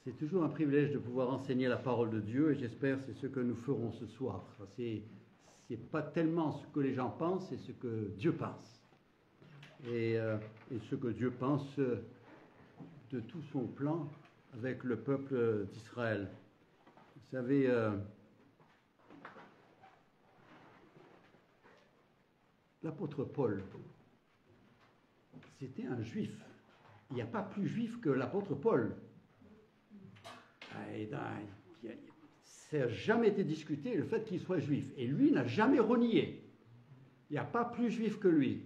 C'est toujours un privilège de pouvoir enseigner la parole de Dieu et j'espère que c'est ce que nous ferons ce soir. C'est pas tellement ce que les gens pensent, c'est ce que Dieu pense. Et ce que Dieu pense de tout son plan avec le peuple d'Israël. Vous savez, l'apôtre Paul, c'était un juif. Il n'y a pas plus juif que l'apôtre Paul. Ça n'a jamais été discuté le fait qu'il soit juif. Et lui n'a jamais renié. Il n'y a pas plus juif que lui.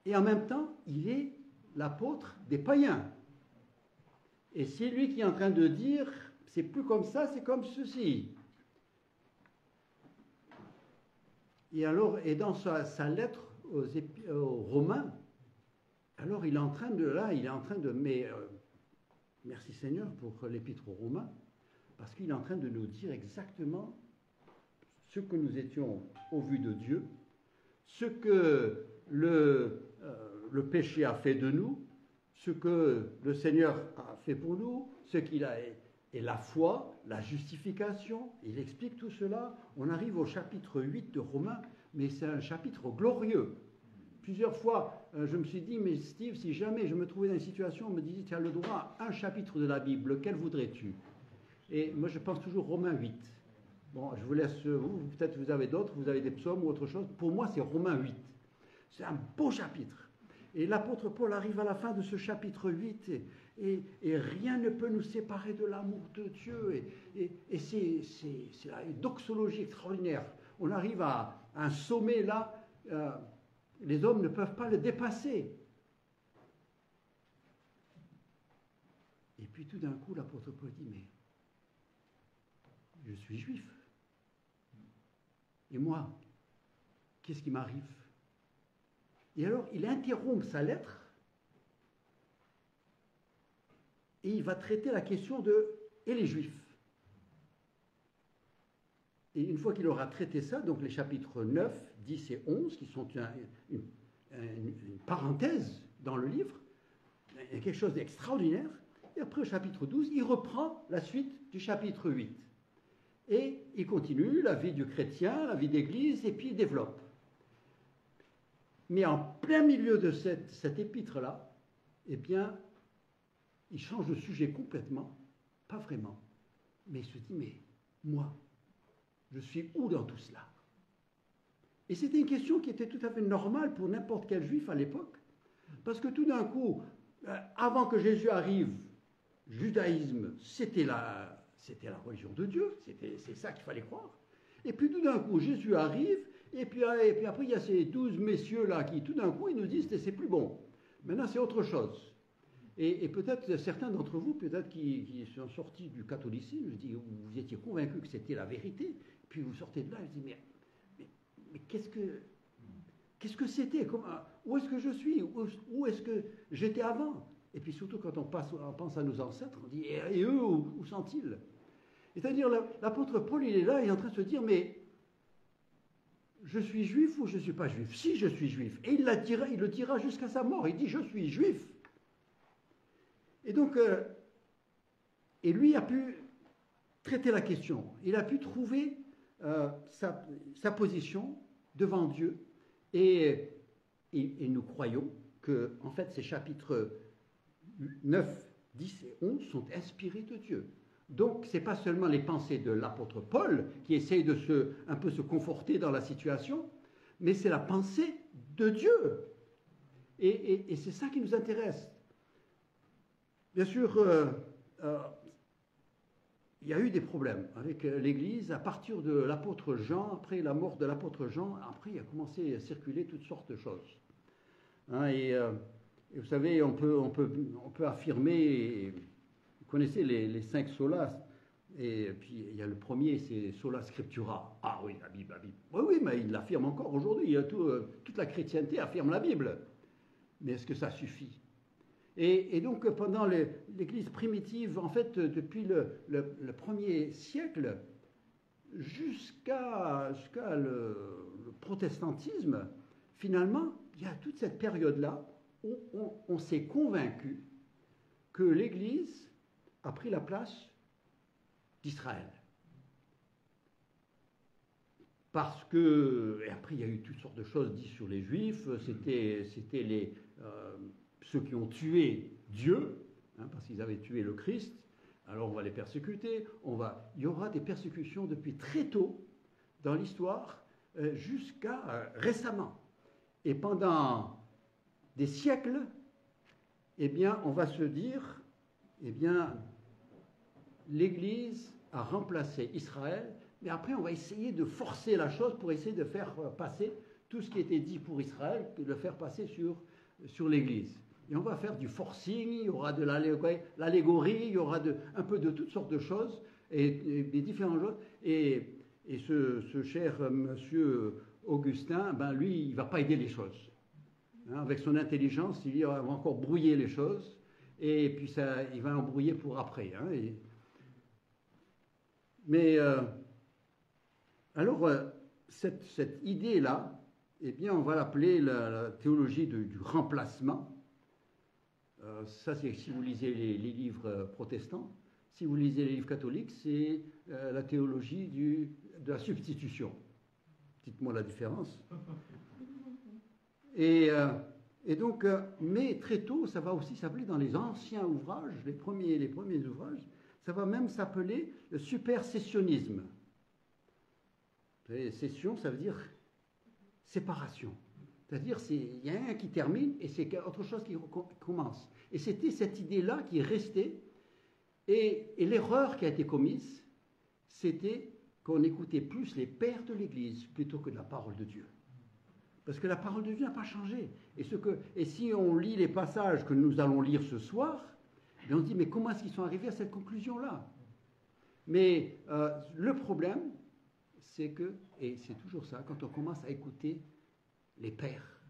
Et en même temps, il est l'apôtre des païens. Et c'est lui qui est en train de dire, c'est plus comme ça, c'est comme ceci. Et alors, et dans sa lettre aux Romains, alors il est en train de, merci Seigneur pour l'épître aux Romains, parce qu'il est en train de nous dire exactement ce que nous étions au vu de Dieu, ce que le péché a fait de nous, ce que le Seigneur a fait pour nous, ce qu'il a, et la foi, la justification. Il explique tout cela. On arrive au chapitre 8 de Romains, mais c'est un chapitre glorieux. Plusieurs fois, je me suis dit, mais Steve, si jamais je me trouvais dans une situation, on me disait, tu as le droit à un chapitre de la Bible, lequel voudrais-tu? Et moi, je pense toujours Romains 8. Bon, je vous laisse, peut-être vous avez d'autres, vous avez des psaumes ou autre chose. Pour moi, c'est Romains 8. C'est un beau chapitre. Et l'apôtre Paul arrive à la fin de ce chapitre 8 et rien ne peut nous séparer de l'amour de Dieu. Et c'est la doxologie extraordinaire. On arrive à un sommet là, les hommes ne peuvent pas le dépasser. Et puis tout d'un coup, l'apôtre Paul dit, mais je suis juif. Et moi, qu'est-ce qui m'arrive? Et alors, il interrompt sa lettre et il va traiter la question de « et les Juifs ». Et une fois qu'il aura traité ça, donc les chapitres 9, 10 et 11, qui sont une parenthèse dans le livre, il y a quelque chose d'extraordinaire. Et après, au chapitre 12, il reprend la suite du chapitre 8. Et il continue la vie du chrétien, la vie d'église, et puis il développe. Mais en plein milieu de cet épître-là, eh bien, il change de sujet complètement, pas vraiment, mais il se dit, mais moi, je suis où dans tout cela? Et c'était une question qui était tout à fait normale pour n'importe quel juif à l'époque, parce que tout d'un coup, avant que Jésus arrive, le judaïsme, c'était la religion de Dieu, c'est ça qu'il fallait croire. Et puis tout d'un coup, Jésus arrive, et puis après, il y a ces 12 messieurs-là qui, tout d'un coup, ils nous disent que c'est plus bon. Maintenant, c'est autre chose. Et peut-être certains d'entre vous, peut-être qui sont sortis du catholicisme, je dis, vous étiez convaincus que c'était la vérité, puis vous sortez de là, je dis, mais qu'est-ce que c'était? Où est-ce que je suis? Où est-ce que j'étais avant? Et puis surtout, quand on pense à nos ancêtres, on dit, et eux, où sont-ils? C'est-à-dire, l'apôtre Paul, il est là, il est en train de se dire, mais je suis juif ou je ne suis pas juif? Si, je suis juif. Et il le dira jusqu'à sa mort. Il dit, je suis juif. Et donc, et lui a pu traiter la question. Il a pu trouver sa position devant Dieu. Et nous croyons que, en fait, ces chapitres 9, 10 et 11 sont inspirés de Dieu. Donc, ce n'est pas seulement les pensées de l'apôtre Paul qui essaye de un peu se conforter dans la situation, mais c'est la pensée de Dieu. Et c'est ça qui nous intéresse. Bien sûr, il y a eu des problèmes avec l'Église à partir de l'apôtre Jean. Après la mort de l'apôtre Jean, après il a commencé à circuler toutes sortes de choses. Hein, et vous savez, on peut affirmer... Vous connaissez les 5 solas, et puis il y a le premier, c'est sola scriptura. Ah oui, la Bible. Oui, mais il l'affirme encore aujourd'hui. Toute la chrétienté affirme la Bible. Mais est-ce que ça suffit? Et donc, pendant l'Église primitive, en fait, depuis le premier siècle, jusqu'à le protestantisme, finalement, il y a toute cette période-là où on s'est convaincu que l'Église a pris la place d'Israël. Parce que, et après il y a eu toutes sortes de choses dites sur les Juifs, c'était ceux qui ont tué Dieu, hein, parce qu'ils avaient tué le Christ, alors on va les persécuter, il y aura des persécutions depuis très tôt dans l'histoire, jusqu'à récemment. Et pendant des siècles, eh bien, on va se dire, eh bien, l'Église a remplacé Israël, mais après on va essayer de forcer la chose pour essayer de faire passer tout ce qui était dit pour Israël, de le faire passer sur l'Église. Et on va faire du forcing, il y aura de l'allégorie, il y aura un peu de toutes sortes de choses, et des différentes choses. Et ce cher monsieur Augustin, ben lui, il ne va pas aider les choses. Hein, avec son intelligence, il va encore brouiller les choses, et puis ça, il va embrouiller pour après. Hein, mais alors, cette idée-là, eh bien, on va l'appeler la théologie du remplacement. Ça, c'est si vous lisez les livres protestants. Si vous lisez les livres catholiques, c'est la théologie de la substitution. Dites-moi la différence. Et donc, mais très tôt, ça va aussi s'appeler dans les anciens ouvrages, les premiers ouvrages, ça va même s'appeler le supersessionnisme. Vous savez, session, ça veut dire séparation. C'est-à-dire, il y a un qui termine et c'est autre chose qui commence. Et c'était cette idée-là qui est restée. Et l'erreur qui a été commise, c'était qu'on écoutait plus les pères de l'Église plutôt que la parole de Dieu. Parce que la parole de Dieu n'a pas changé. Et si on lit les passages que nous allons lire ce soir, on se dit, mais comment est-ce qu'ils sont arrivés à cette conclusion-là? Mais le problème, c'est que, et c'est toujours ça, quand on commence à écouter les pères,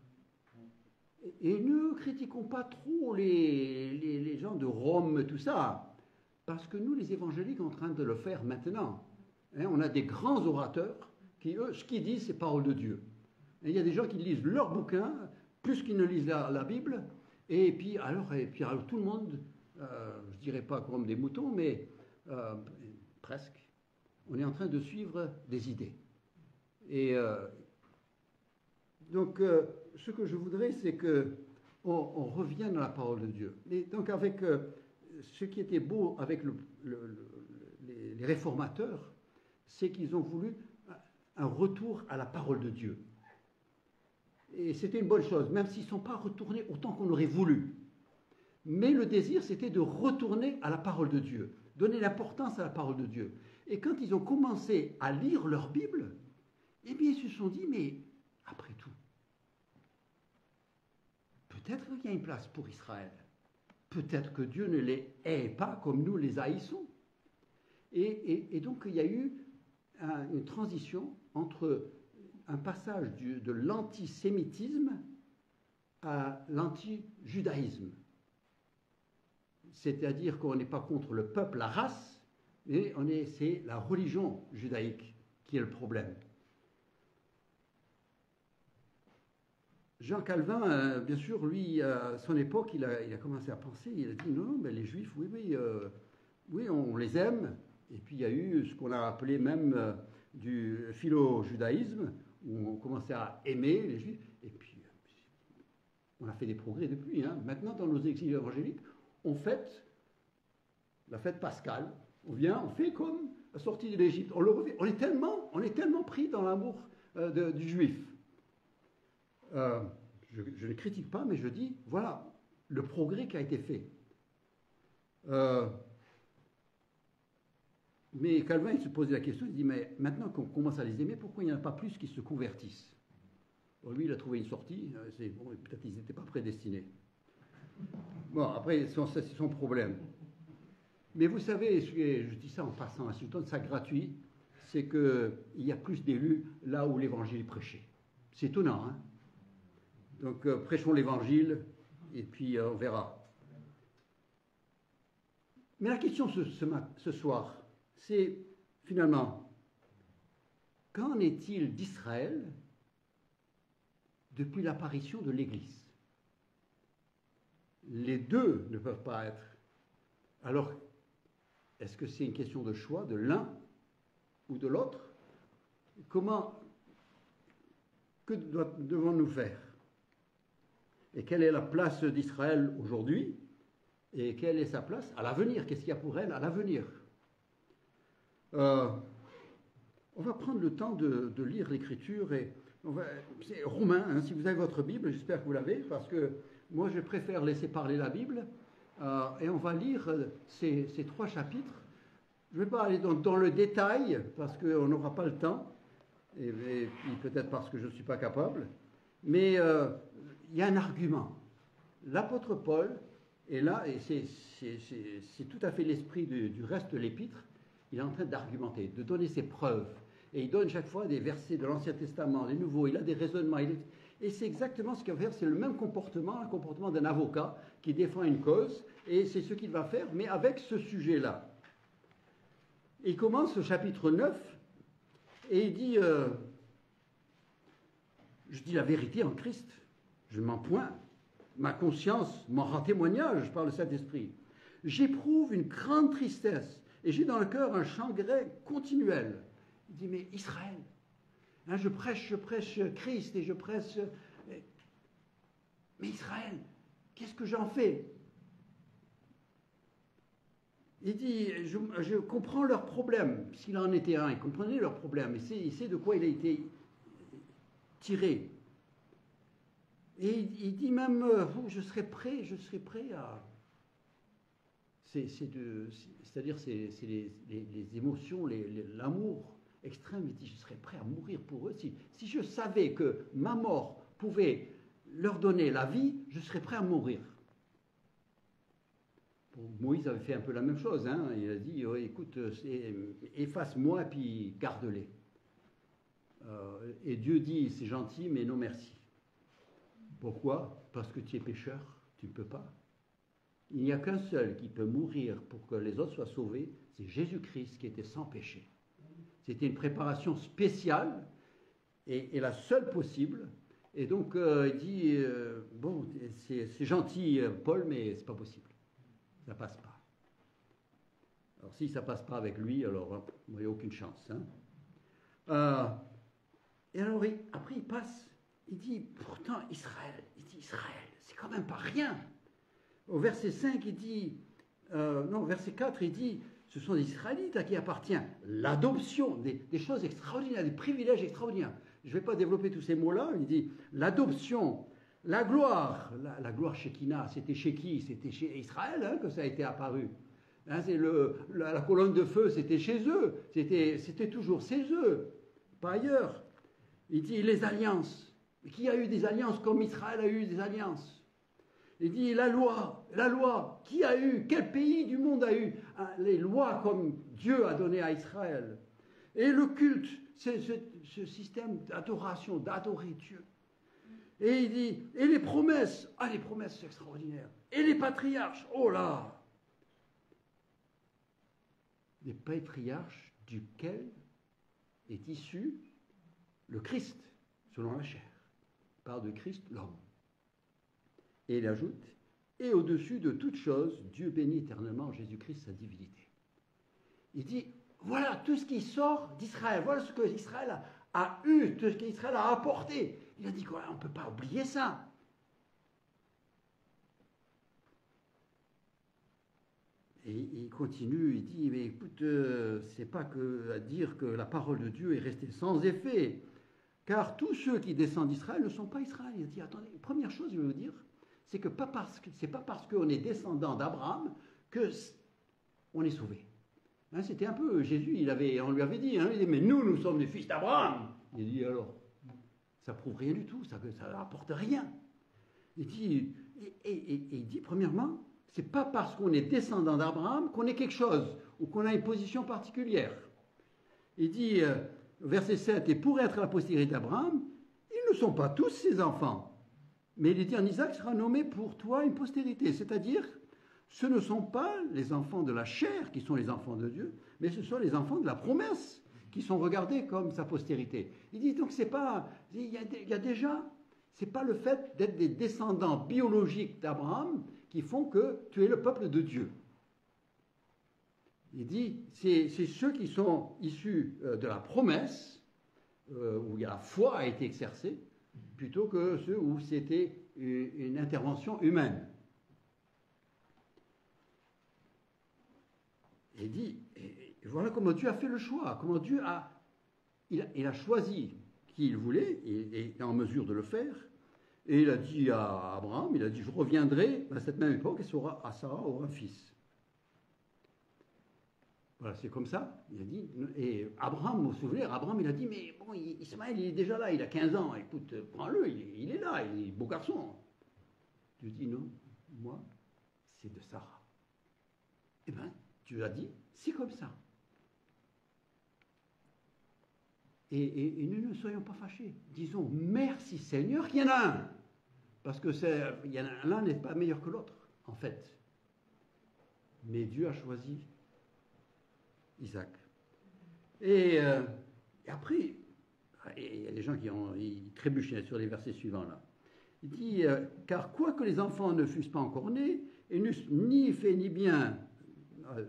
et ne critiquons pas trop les gens de Rome, tout ça, parce que nous, les évangéliques, sommes en train de le faire maintenant. Hein, on a des grands orateurs qui, eux, ce qu'ils disent, c'est parole de Dieu. Et il y a des gens qui lisent leurs bouquins, plus qu'ils ne lisent la Bible, et puis alors tout le monde, je ne dirais pas comme des moutons, mais presque, on est en train de suivre des idées. Et donc, ce que je voudrais, c'est qu'on revienne à la parole de Dieu. Et donc, avec ce qui était beau avec les réformateurs, c'est qu'ils ont voulu un retour à la parole de Dieu. Et c'était une bonne chose, même s'ils ne sont pas retournés autant qu'on aurait voulu. Mais le désir, c'était de retourner à la parole de Dieu, donner l'importance à la parole de Dieu. Et quand ils ont commencé à lire leur Bible, eh bien, ils se sont dit, mais après tout, peut-être qu'il y a une place pour Israël. Peut-être que Dieu ne les hait pas comme nous les haïssons. Et donc, il y a eu une transition entre un passage de l'antisémitisme à l'anti-judaïsme. C'est-à-dire qu'on n'est pas contre le peuple, la race, mais c'est la religion judaïque qui est le problème. Jean Calvin, bien sûr, lui, à son époque, il a commencé à penser, il a dit non, mais les Juifs, oui, on les aime. Et puis il y a eu ce qu'on a appelé même du philo-judaïsme, où on commençait à aimer les Juifs. Et puis, on a fait des progrès depuis. Hein. Maintenant, dans nos exils évangéliques, on fête la fête pascale. On vient, on fait comme la sortie de l'Égypte. On est tellement pris dans l'amour du Juif. Je ne critique pas, mais je dis, voilà, le progrès qui a été fait. Mais Calvin, il se posait la question, il dit, mais maintenant qu'on commence à les aimer, pourquoi il n'y en a pas plus qui se convertissent? Bon, lui, il a trouvé une sortie, peut-être qu'ils n'étaient pas prédestinés. Bon, après, c'est son problème. Mais vous savez, je dis ça en passant, à Sultan, ça gratuit, c'est qu'il y a plus d'élus là où l'évangile est prêché. C'est étonnant, hein? Donc, prêchons l'évangile, et puis on verra. Mais la question ce soir, c'est finalement, qu'en est-il d'Israël depuis l'apparition de l'Église? Les deux ne peuvent pas être Alors, est-ce que c'est une question de choix de l'un ou de l'autre? Que devons-nous faire? Et quelle est la place d'Israël aujourd'hui? Et quelle est sa place à l'avenir? Qu'est-ce qu'il y a pour elle à l'avenir? On va prendre le temps de lire l'Écriture. C'est Romains, hein, si vous avez votre Bible, j'espère que vous l'avez, parce que moi je préfère laisser parler la Bible. Et on va lire ces 3 chapitres. Je ne vais pas aller dans le détail, parce qu'on n'aura pas le temps, et puis peut-être parce que je ne suis pas capable. Mais il y a un argument. L'apôtre Paul est là, et c'est tout à fait l'esprit du reste de l'épître. Il est en train d'argumenter, de donner ses preuves. Et il donne chaque fois des versets de l'Ancien Testament, des Nouveaux. Il a des raisonnements. Et c'est exactement ce qu'il va faire. C'est le même comportement, un comportement d'un avocat qui défend une cause. Et c'est ce qu'il va faire, mais avec ce sujet-là. Il commence au chapitre 9, et il dit je dis la vérité en Christ. Je ne mens point. Ma conscience m'en rend témoignage par le Saint-Esprit. J'éprouve une grande tristesse et j'ai dans le cœur un chagrin continuel. Il dit, mais Israël, hein, je prêche Christ et je prêche... Mais Israël, qu'est-ce que j'en fais? Il dit, je comprends leurs problèmes, s'il en était un, il comprenait leurs problèmes, il sait de quoi il a été tiré. Et il dit même, je serai prêt à... C'est-à-dire, c'est les émotions, l'amour extrême. Il dit, je serais prêt à mourir pour eux. Si je savais que ma mort pouvait leur donner la vie, je serais prêt à mourir. Bon, Moïse avait fait un peu la même chose. Hein. Il a dit, oh, écoute, efface-moi et puis garde-les. Et Dieu dit, c'est gentil, mais non merci. Pourquoi? Parce que tu es pécheur, tu ne peux pas. Il n'y a qu'un seul qui peut mourir pour que les autres soient sauvés, c'est Jésus-Christ qui était sans péché. C'était une préparation spéciale et la seule possible. Et donc il dit, bon, c'est gentil Paul, mais c'est pas possible. Ça passe pas. Alors si ça passe pas avec lui, alors il n'y a aucune chance. Hein. Et alors après il passe, il dit, pourtant Israël, c'est quand même pas rien. Au verset 5, il dit, verset 4, il dit, ce sont des Israélites à qui appartient l'adoption, des choses extraordinaires, des privilèges extraordinaires. Je ne vais pas développer tous ces mots-là. Il dit, l'adoption, la gloire Shekinah, c'était chez qui? C'était chez Israël hein, que ça a été apparu. Hein, la colonne de feu, c'était chez eux. C'était toujours chez eux, pas ailleurs. Il dit, les alliances. Qui a eu des alliances comme Israël a eu des alliances? Il dit la loi, qui a eu, quel pays du monde a eu les lois comme Dieu a donné à Israël? Et le culte, c'est ce système d'adoration, d'adorer Dieu. Et il dit, et les promesses, les promesses extraordinaires. Et les patriarches, oh là! Les patriarches duquel est issu le Christ, selon la chair. Il parle de Christ, l'homme. Et il ajoute, et au-dessus de toute chose, Dieu bénit éternellement Jésus-Christ, sa divinité. Il dit, voilà tout ce qui sort d'Israël, voilà ce que Israël a eu, tout ce qu'Israël a apporté. Il a dit, on ne peut pas oublier ça. Et il continue, il dit, mais écoute, c'est pas que à dire que la parole de Dieu est restée sans effet, car tous ceux qui descendent d'Israël ne sont pas Israël. Il a dit, attendez, première chose, je vais vous dire, c'est que c'est pas parce qu'on est descendant d'Abraham qu'on est sauvé. Hein, c'était un peu, Jésus, on lui avait dit, hein, il dit, mais nous sommes des fils d'Abraham. Il dit, alors, ça prouve rien du tout, ça n'apporte rien. Il dit, il dit, premièrement, c'est pas parce qu'on est descendant d'Abraham qu'on est quelque chose, ou qu'on a une position particulière. Il dit, verset 7, et pour être la postérité d'Abraham, ils ne sont pas tous ses enfants. Mais il dit en Isaac sera nommé pour toi une postérité, c'est-à-dire ce ne sont pas les enfants de la chair qui sont les enfants de Dieu, mais ce sont les enfants de la promesse qui sont regardés comme sa postérité. Il dit donc c'est pas, il y a déjà, c'est pas le fait d'être des descendants biologiques d'Abraham qui font que tu es le peuple de Dieu. Il dit, c'est ceux qui sont issus de la promesse, où la foi a été exercée, plutôt que ceux où c'était une intervention humaine. Et il dit, et voilà comment Dieu a fait le choix, comment Dieu il a choisi qui il voulait, et est en mesure de le faire. Et il a dit à Abraham, il a dit, je reviendrai à cette même époque et Sarah aura un fils. Voilà, c'est comme ça. Il a dit, et Abraham, vous vous souvenez, Abraham, il a dit, mais bon, Ismaël, il est déjà là, il a 15 ans, écoute, prends-le, il est là, il est beau garçon. Dieu dit, non, moi, c'est de Sarah. Eh bien, Dieu a dit, c'est comme ça. Et nous ne soyons pas fâchés. Disons, merci Seigneur qu'il y en a un. Parce que l'un n'est pas meilleur que l'autre, en fait. Mais Dieu a choisi Isaac. Et après, il y a des gens qui trébuchent sur les versets suivants là. Il dit, car quoique les enfants ne fussent pas encore nés, et n'eussent ni fait ni bien,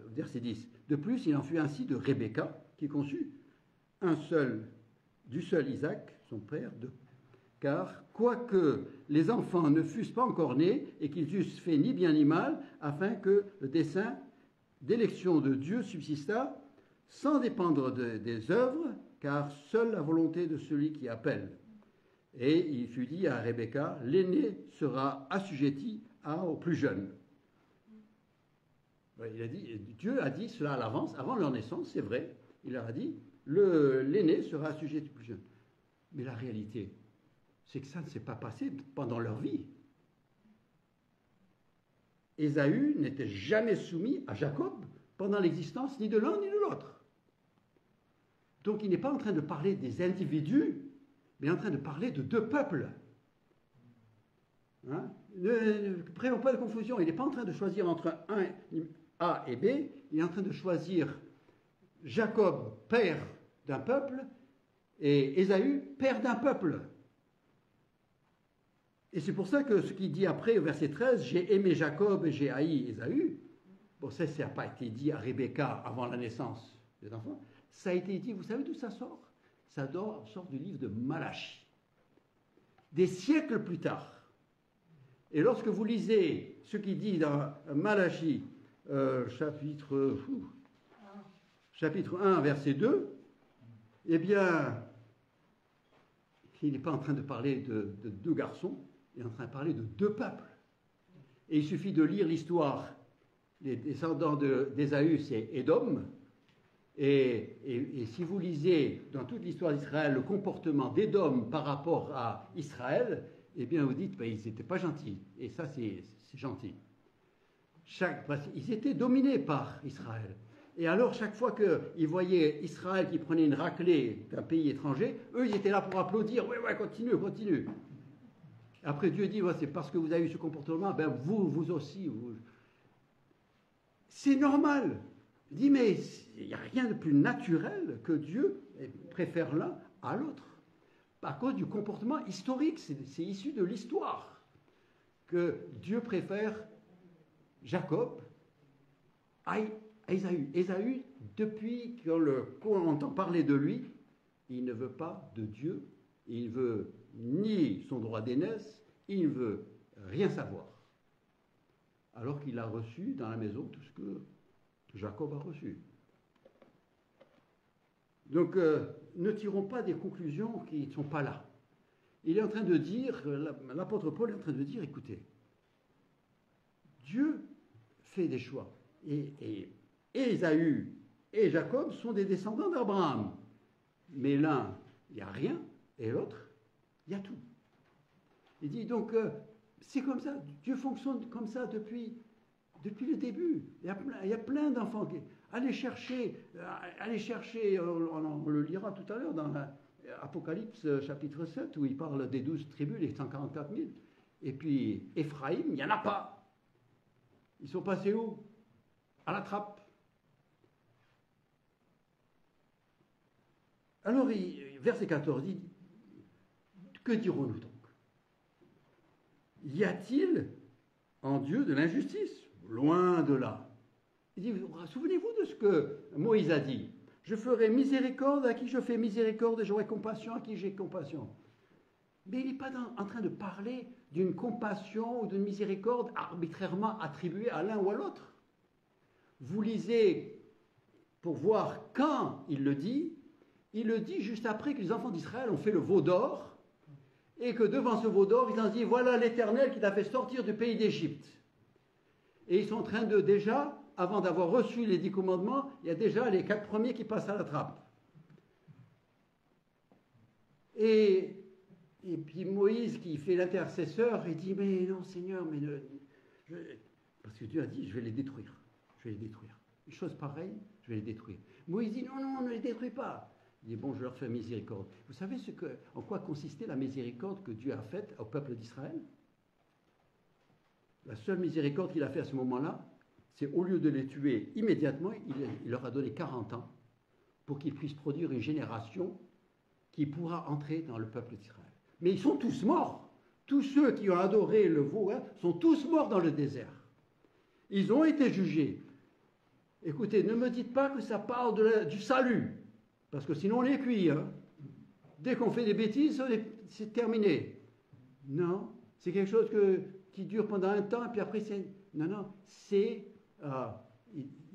verset 10, de plus il en fut ainsi de Rebecca, qui conçut du seul Isaac, son père, car quoique les enfants ne fussent pas encore nés, et qu'ils eussent fait ni bien ni mal, afin que le dessein d'élection de Dieu subsistât, sans dépendre des œuvres, car seule la volonté de celui qui appelle. Et il fut dit à Rebecca, l'aîné sera assujetti au plus jeune. Dieu a dit cela à l'avance, avant leur naissance, c'est vrai. Il leur a dit, l'aîné sera assujetti au plus jeune. Mais la réalité, c'est que ça ne s'est pas passé pendant leur vie. Ésaü n'était jamais soumis à Jacob pendant l'existence ni de l'un ni de l'autre. Donc il n'est pas en train de parler des individus, mais en train de parler de deux peuples. Hein? Ne prenons pas de confusion, il n'est pas en train de choisir entre un A et B, il est en train de choisir Jacob, père d'un peuple, et Ésaü, père d'un peuple. Et c'est pour ça que ce qu'il dit après, au verset 13, j'ai aimé Jacob et j'ai haï Ésaü, bon ça n'a pas été dit à Rebecca avant la naissance des enfants, ça a été dit, vous savez d'où ça sort? Ça sort du livre de Malachie, des siècles plus tard. Et lorsque vous lisez ce qu'il dit dans Malachie, chapitre 1, verset 2, eh bien, il n'est pas en train de parler de deux garçons, il est en train de parler de deux peuples. Et il suffit de lire l'histoire des descendants d'Ésaü, c'est Édom. Et si vous lisez dans toute l'histoire d'Israël le comportement d'Édom par rapport à Israël, eh bien vous dites, ils n'étaient pas gentils. Et ça, c'est gentil. Ils étaient dominés par Israël. Et alors, chaque fois qu'ils voyaient Israël qui prenait une raclée d'un pays étranger, eux, ils étaient là pour applaudir. Ouais, continue, continue. Après, Dieu dit, c'est parce que vous avez eu ce comportement, ben vous aussi. C'est normal. Il dit, mais il n'y a rien de plus naturel que Dieu préfère l'un à l'autre. À cause du comportement historique, c'est issu de l'histoire que Dieu préfère Jacob à Ésaü. Ésaü, depuis qu'on entend parler de lui, il ne veut pas de Dieu, il veut ni son droit d'aînesse, il ne veut rien savoir. Alors qu'il a reçu dans la maison tout ce que Jacob a reçu. Donc, ne tirons pas des conclusions qui ne sont pas là. Il est en train de dire, l'apôtre Paul est en train de dire, écoutez, Dieu fait des choix. Et Ésaü et Jacob sont des descendants d'Abraham. Mais l'un, il n'y a rien, et l'autre, il y a tout. Il dit donc, c'est comme ça, Dieu fonctionne comme ça depuis le début. Il y a plein d'enfants qui... Allez chercher, on le lira tout à l'heure dans Apocalypse chapitre 7, où il parle des 12 tribus, les 144 000. Et puis, Éphraïm, il n'y en a pas. Ils sont passés où? À la trappe. Alors, verset 14 dit, que dirons-nous donc? Y a-t-il en Dieu de l'injustice? Loin de là. Il dit, souvenez-vous de ce que Moïse a dit. Je ferai miséricorde à qui je fais miséricorde et j'aurai compassion à qui j'ai compassion. Mais il n'est pas en train de parler d'une compassion ou d'une miséricorde arbitrairement attribuée à l'un ou à l'autre. Vous lisez pour voir quand il le dit juste après que les enfants d'Israël ont fait le veau d'or et que devant ce veau d'or, ils ont dit, voilà l'Éternel qui t'a fait sortir du pays d'Égypte. Et ils sont en train de déjà, avant d'avoir reçu les 10 commandements, il y a déjà les 4 premiers qui passent à la trappe. Et puis Moïse qui fait l'intercesseur, il dit, mais non Seigneur, parce que Dieu a dit, je vais les détruire. Je vais les détruire. Une chose pareille, je vais les détruire. Moïse dit, non, ne les détruis pas. Il dit, bon, je leur fais miséricorde. Vous savez en quoi consistait la miséricorde que Dieu a faite au peuple d'Israël? La seule miséricorde qu'il a faite à ce moment-là, c'est au lieu de les tuer immédiatement, il leur a donné 40 ans pour qu'ils puissent produire une génération qui pourra entrer dans le peuple d'Israël. Mais ils sont tous morts. Tous ceux qui ont adoré le veau sont tous morts dans le désert. Ils ont été jugés. Écoutez, ne me dites pas que ça parle du salut, parce que sinon on est cuit. Hein. Dès qu'on fait des bêtises, c'est terminé. Non, c'est quelque chose qui dure pendant un temps, et puis après c'est... Non, c'est...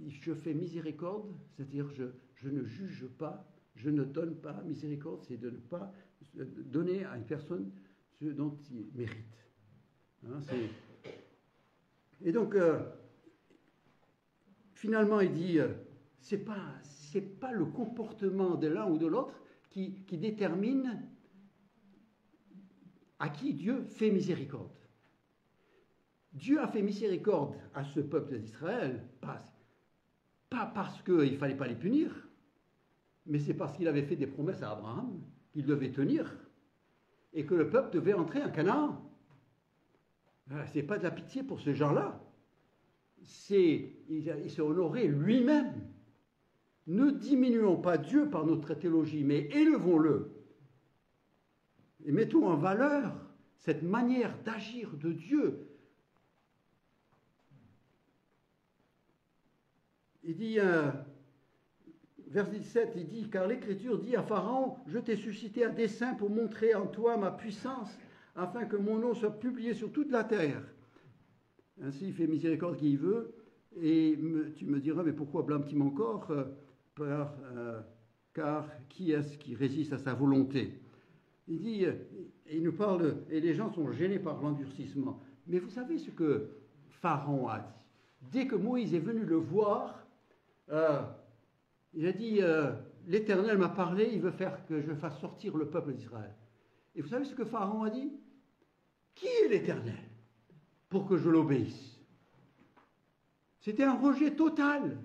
je fais miséricorde, c'est-à-dire je ne juge pas, je ne donne pas miséricorde, c'est de ne pas donner à une personne ce dont il mérite. Hein, et donc, finalement, il dit, c'est pas le comportement de l'un ou de l'autre qui détermine à qui Dieu fait miséricorde. Dieu a fait miséricorde à ce peuple d'Israël, pas parce qu'il ne fallait pas les punir, mais c'est parce qu'il avait fait des promesses à Abraham qu'il devait tenir et que le peuple devait entrer en Canaan. Ce n'est pas de la pitié pour ces gens-là. Il s'est honoré lui-même. Ne diminuons pas Dieu par notre théologie, mais élevons-le. Et mettons en valeur cette manière d'agir de Dieu. Il dit, verset 17, il dit, car l'Écriture dit à Pharaon, je t'ai suscité à dessein pour montrer en toi ma puissance, afin que mon nom soit publié sur toute la terre. Ainsi, il fait miséricorde qui il veut, et tu me diras, mais pourquoi blâme-t-il encore car qui est-ce qui résiste à sa volonté? Il dit, il nous parle, et les gens sont gênés par l'endurcissement. Mais vous savez ce que Pharaon a dit? Dès que Moïse est venu le voir, il a dit, l'Éternel m'a parlé, il veut faire que je fasse sortir le peuple d'Israël. Et vous savez ce que Pharaon a dit? Qui est l'Éternel pour que je l'obéisse? C'était un rejet total.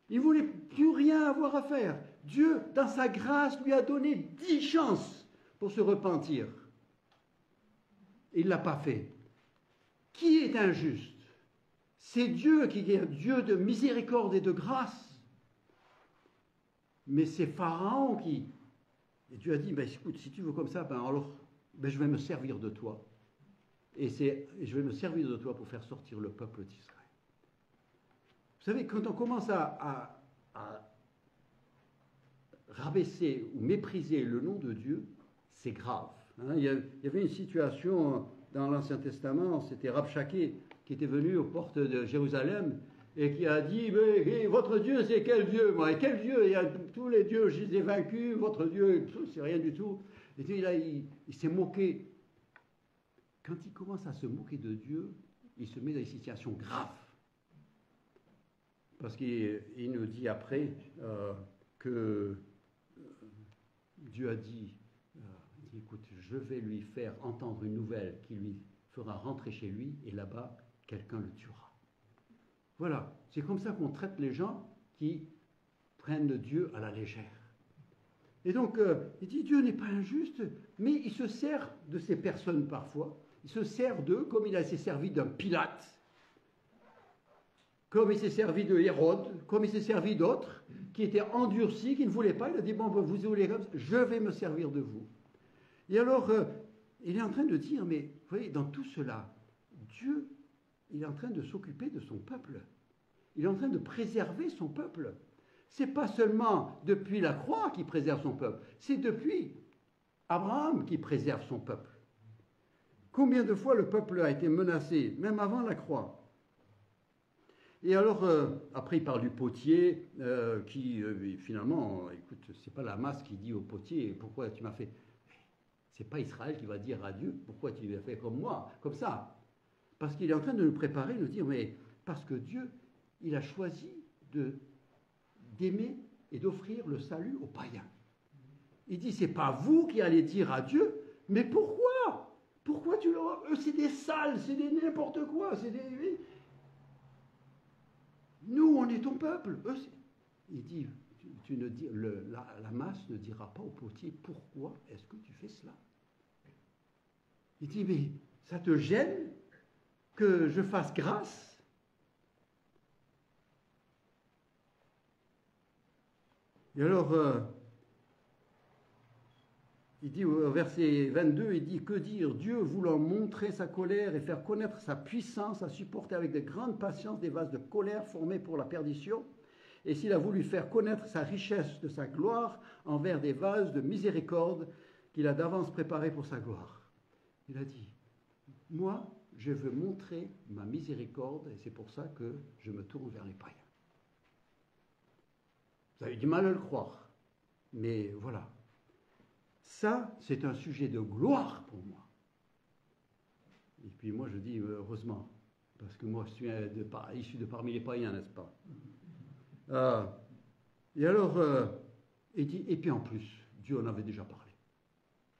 Il ne voulait plus rien avoir à faire. Dieu, dans sa grâce, lui a donné 10 chances pour se repentir. Il ne l'a pas fait. Qui est injuste? C'est Dieu qui est un Dieu de miséricorde et de grâce. Mais c'est Pharaon qui... Et Dieu a dit, ben, écoute, si tu veux comme ça, je vais me servir de toi. Et je vais me servir de toi pour faire sortir le peuple d'Israël. Vous savez, quand on commence à rabaisser ou mépriser le nom de Dieu, c'est grave. Hein, il y avait une situation dans l'Ancien Testament, c'était Rabshakeh qui était venu aux portes de Jérusalem et qui a dit, mais votre Dieu, c'est quel Dieu? Moi, et quel Dieu? Il y a tous les dieux, je les ai vaincus, votre Dieu, c'est rien du tout. Et puis là, il s'est moqué. Quand il commence à se moquer de Dieu, il se met dans une situation grave. Parce qu'il nous dit après que Dieu a dit, écoute, je vais lui faire entendre une nouvelle qui lui fera rentrer chez lui, et là-bas, quelqu'un le tuera. Voilà, c'est comme ça qu'on traite les gens qui prennent Dieu à la légère. Et donc, il dit, Dieu n'est pas injuste, mais il se sert de ces personnes parfois. Il se sert d'eux comme il s'est servi d'un Pilate, comme il s'est servi de Hérode, comme il s'est servi d'autres qui étaient endurcis, qui ne voulaient pas. Il a dit, bon, vous voulez comme ça, je vais me servir de vous. Et alors, il est en train de dire, mais vous voyez, dans tout cela, Dieu, il est en train de s'occuper de son peuple. Il est en train de préserver son peuple. Ce n'est pas seulement depuis la croix qu'il préserve son peuple, c'est depuis Abraham qui préserve son peuple. Combien de fois le peuple a été menacé, même avant la croix? Et alors, après, il parle du potier, qui finalement, écoute, c'est pas la masse qui dit au potier, pourquoi tu m'as fait? C'est pas Israël qui va dire à Dieu, pourquoi tu l'as fait comme moi, comme ça? Parce qu'il est en train de nous préparer, de nous dire, mais parce que Dieu, il a choisi d'aimer et d'offrir le salut aux païens. Il dit, c'est pas vous qui allez dire à Dieu, mais pourquoi? Pourquoi tu leur... Eux, c'est des sales, c'est des n'importe quoi, c'est des... Nous, on est ton peuple. Eux, il dit, la masse ne dira pas au potier, pourquoi est-ce que tu fais cela? Il dit, mais ça te gêne que je fasse grâce? Et alors, il dit au verset 22, il dit, que dire? Dieu voulant montrer sa colère et faire connaître sa puissance, a supporté avec de grandes patience des vases de colère formés pour la perdition. Et s'il a voulu faire connaître sa richesse de sa gloire envers des vases de miséricorde qu'il a d'avance préparés pour sa gloire. Il a dit, moi, je veux montrer ma miséricorde et c'est pour ça que je me tourne vers les païens. Vous avez du mal à le croire, mais voilà. Ça, c'est un sujet de gloire pour moi. Et puis moi, je dis heureusement, parce que moi, je suis issu de parmi les païens, n'est-ce pas? Et alors, il dit, et puis en plus, Dieu en avait déjà parlé.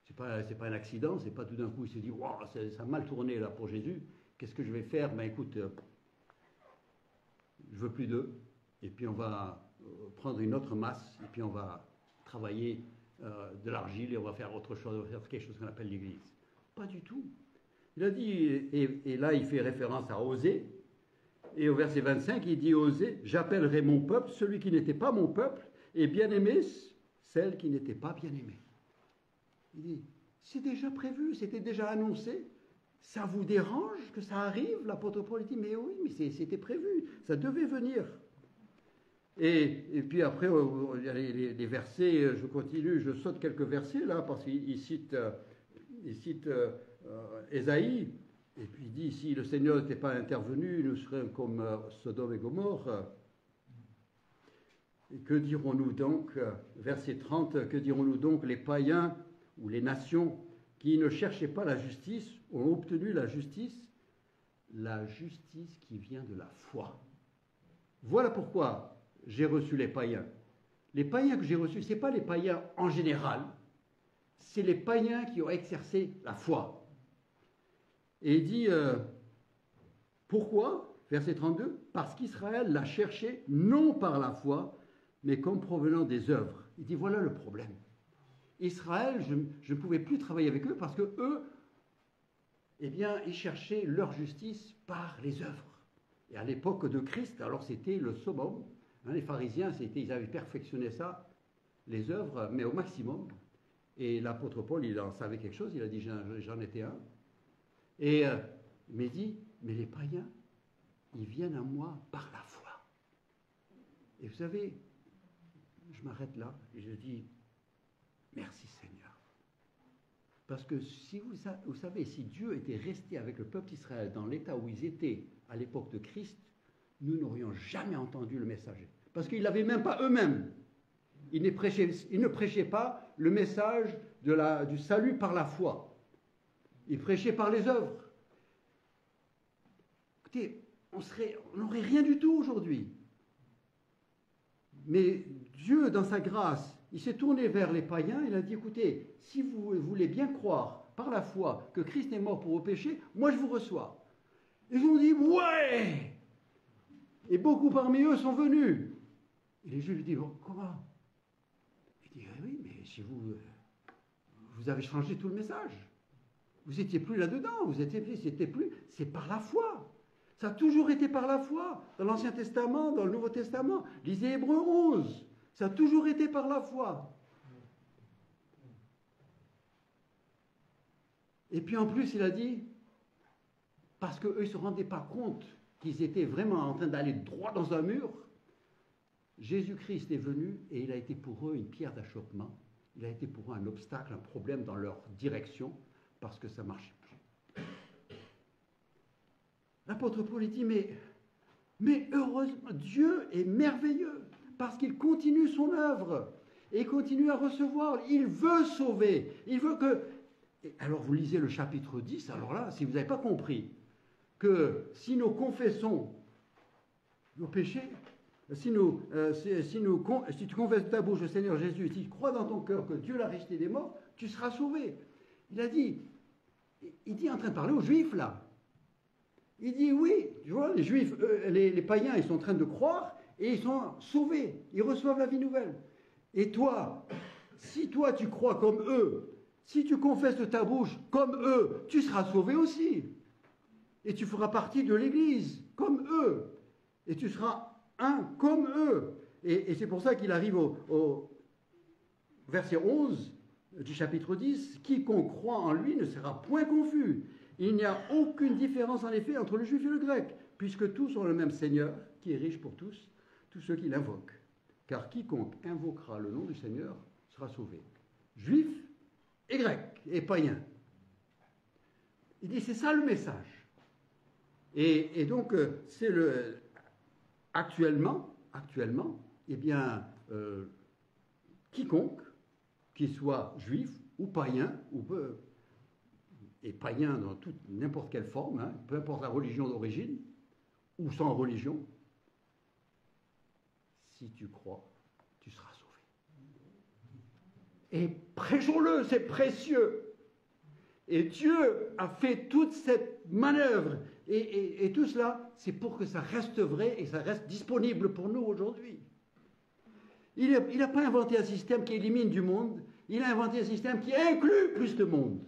C'est pas un accident, c'est pas tout d'un coup, il s'est dit, wow, ça a mal tourné là pour Jésus, qu'est-ce que je vais faire? Ben écoute, je veux plus d'eux, et puis on va prendre une autre masse, et puis on va travailler de l'argile et on va faire autre chose, on va faire quelque chose qu'on appelle l'Église. Pas du tout. Il a dit, et là il fait référence à Osée, et au verset 25 il dit Osée, j'appellerai mon peuple celui qui n'était pas mon peuple, et bien-aimé celle qui n'était pas bien-aimée. Il dit, c'est déjà prévu, c'était déjà annoncé, ça vous dérange que ça arrive? L'apôtre Paul dit, mais oui, mais c'était prévu, ça devait venir. Et puis après, il y a les versets, je continue, je saute quelques versets là, parce qu'il cite Ésaïe, et puis il dit, si le Seigneur n'était pas intervenu, nous serions comme Sodome et Gomorrhe. Et que dirons-nous donc, verset 30, que dirons-nous donc, les païens ou les nations qui ne cherchaient pas la justice ont obtenu la justice qui vient de la foi. Voilà pourquoi j'ai reçu les païens. Les païens que j'ai reçus, ce n'est pas les païens en général, c'est les païens qui ont exercé la foi. Et il dit, pourquoi? Verset 32, parce qu'Israël l'a cherché non par la foi, mais comme provenant des œuvres. Il dit, voilà le problème. Israël, je ne pouvais plus travailler avec eux parce que eux, eh bien, ils cherchaient leur justice par les œuvres. Et à l'époque de Christ, alors c'était le summum. Les pharisiens, ils avaient perfectionné ça, les œuvres, mais au maximum. Et l'apôtre Paul, il en savait quelque chose, il a dit, j'en étais un. Et mais il dit, mais les païens, ils viennent à moi par la foi. Et vous savez, je m'arrête là et je dis, merci Seigneur. Parce que si vous savez, si Dieu était resté avec le peuple d'Israël dans l'état où ils étaient à l'époque de Christ, nous n'aurions jamais entendu le messager. Parce qu'ils ne l'avaient même pas eux-mêmes. Ils ne prêchaient pas le message du salut par la foi. Ils prêchaient par les œuvres. Écoutez, on n'aurait rien du tout aujourd'hui. Mais Dieu, dans sa grâce, il s'est tourné vers les païens, il a dit, écoutez, si vous voulez bien croire par la foi que Christ est mort pour vos péchés, moi je vous reçois. Ils ont dit, ouais! Et beaucoup parmi eux sont venus. Et les Juifs lui disent, bon, comment? Il dit, oui, mais si vous avez changé tout le message. Vous n'étiez plus là-dedans, c'est par la foi. Ça a toujours été par la foi. Dans l'Ancien Testament, dans le Nouveau Testament, lisez Hébreux 11. Ça a toujours été par la foi. Et puis en plus, il a dit, parce qu'eux, ils ne se rendaient pas compte qu'ils étaient vraiment en train d'aller droit dans un mur, Jésus-Christ est venu et il a été pour eux une pierre d'achoppement. Il a été pour eux un obstacle, un problème dans leur direction, parce que ça ne marchait plus. L'apôtre Paul dit, mais heureusement, Dieu est merveilleux, parce qu'il continue son œuvre, et il continue à recevoir, il veut sauver, il veut que... Alors vous lisez le chapitre 10, alors là, si vous n'avez pas compris, que si nous confessons nos péchés, si tu confesses de ta bouche le Seigneur Jésus, si tu crois dans ton cœur que Dieu l'a ressuscité des morts, tu seras sauvé. Il dit en train de parler aux Juifs là. Il dit oui, tu vois, les Juifs, les païens, ils sont en train de croire et ils sont sauvés, ils reçoivent la vie nouvelle. Et toi, si toi tu crois comme eux, si tu confesses de ta bouche comme eux, tu seras sauvé aussi. Et tu feras partie de l'Église comme eux. Et tu seras un comme eux. Et c'est pour ça qu'il arrive au verset 11 du chapitre 10. Quiconque croit en lui ne sera point confus. Il n'y a aucune différence en effet entre le juif et le grec, puisque tous ont le même Seigneur, qui est riche pour tous ceux qui l'invoquent. Car quiconque invoquera le nom du Seigneur sera sauvé. Juif et grec et païen. Il dit c'est ça le message. Et donc c'est le... Actuellement, eh bien, quiconque, qu'il soit juif ou païen, et païen dans n'importe quelle forme, hein, peu importe la religion d'origine, ou sans religion, si tu crois, tu seras sauvé. Et prêchons-le, c'est précieux. Et Dieu a fait toute cette manœuvre et tout cela, c'est pour que ça reste vrai et ça reste disponible pour nous aujourd'hui. Il n'a pas inventé un système qui élimine du monde, il a inventé un système qui inclut plus de monde.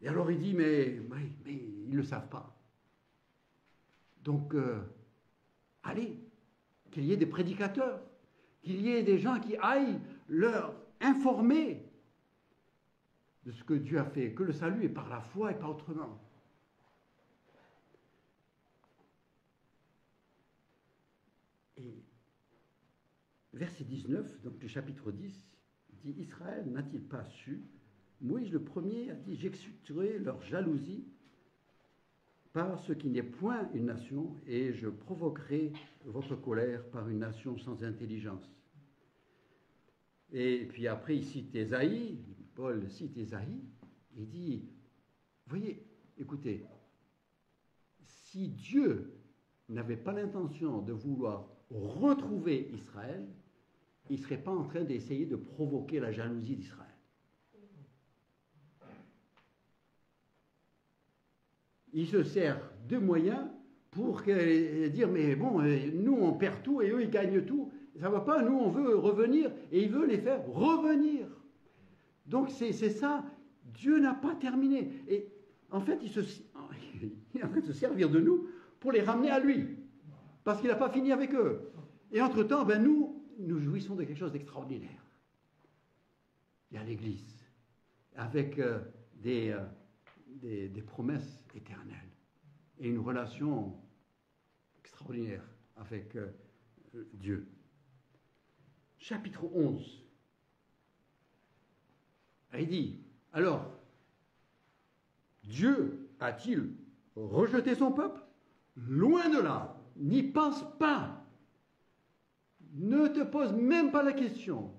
Et alors il dit, mais ils ne le savent pas. Donc, allez, qu'il y ait des prédicateurs, qu'il y ait des gens qui aillent leur informer de ce que Dieu a fait, que le salut est par la foi et pas autrement. Et verset 19, donc du chapitre 10, dit « Israël n'a-t-il pas su ?» Moïse le premier a dit « J'exciterai leur jalousie par ce qui n'est point une nation, et je provoquerai votre colère par une nation sans intelligence. » Et puis après, il cite Ésaïe, Paul cite Ésaïe, il dit, voyez, écoutez, si Dieu n'avait pas l'intention de vouloir retrouver Israël, il ne serait pas en train d'essayer de provoquer la jalousie d'Israël. Il se sert de moyens pour dire, mais bon, nous on perd tout et eux ils gagnent tout. Ça ne va pas, nous on veut revenir et il veut les faire revenir. Donc c'est ça, Dieu n'a pas terminé. Et en fait, il est en train de se servir de nous pour les ramener à lui. Parce qu'il n'a pas fini avec eux. Et entre-temps, nous jouissons de quelque chose d'extraordinaire. Il y a l'Église, avec des promesses éternelles et une relation extraordinaire avec Dieu. Chapitre 11. Il dit, alors, Dieu a-t-il rejeté son peuple? Loin de là, n'y pense pas. Ne te pose même pas la question.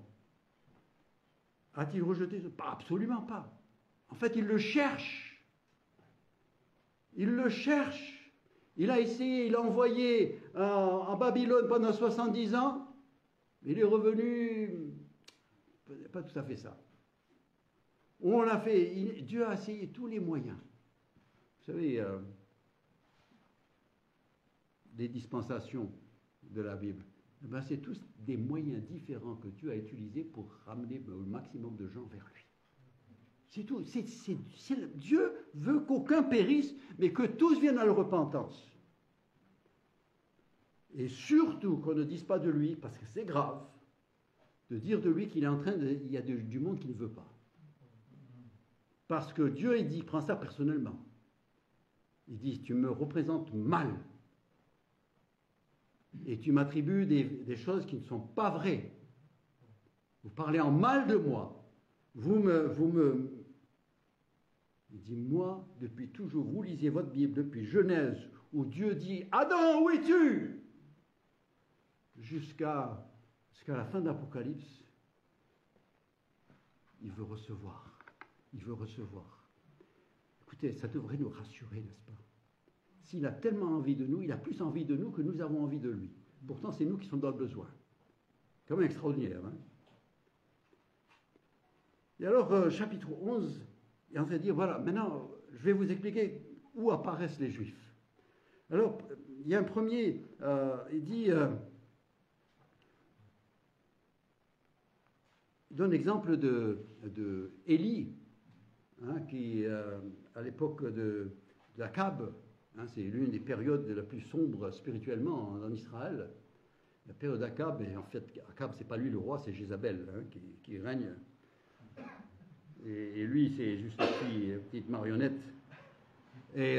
A-t-il rejeté son peuple? Absolument pas. En fait, il le cherche. Il le cherche. Il a essayé, il a envoyé en Babylone pendant 70 ans. Il est revenu, pas tout à fait ça. On l'a fait, Dieu a essayé tous les moyens. Vous savez, les dispensations de la Bible, c'est tous des moyens différents que Dieu a utilisés pour ramener le maximum de gens vers lui. C'est tout. Dieu veut qu'aucun périsse, mais que tous viennent à la repentance. Et surtout qu'on ne dise pas de lui, parce que c'est grave, de dire de lui qu'il est en train de... Il y a du monde qui ne veut pas. Parce que Dieu, il dit, prend ça personnellement. Il dit, tu me représentes mal. Et tu m'attribues des choses qui ne sont pas vraies. Vous parlez en mal de moi. Il dit, moi, depuis toujours, vous lisez votre Bible depuis Genèse, où Dieu dit, Adam, où es-tu? Jusqu'à la fin de l'Apocalypse, il veut recevoir. Il veut recevoir. Écoutez, ça devrait nous rassurer, n'est-ce pas? S'il a tellement envie de nous, il a plus envie de nous que nous avons envie de lui. Pourtant, c'est nous qui sommes dans le besoin. Quand même extraordinaire. Hein? Et alors, chapitre 11, il est en train de dire, voilà, maintenant, je vais vous expliquer où apparaissent les Juifs. Alors, il y a un premier, il dit, il donne l'exemple de Élie, hein, qui, à l'époque d'Akab, hein, c'est l'une des périodes la plus sombres spirituellement en Israël. La période d'Akab, et en fait, Akab, c'est pas lui le roi, c'est Jézabel hein, qui règne. Et lui, c'est juste une petite marionnette. Et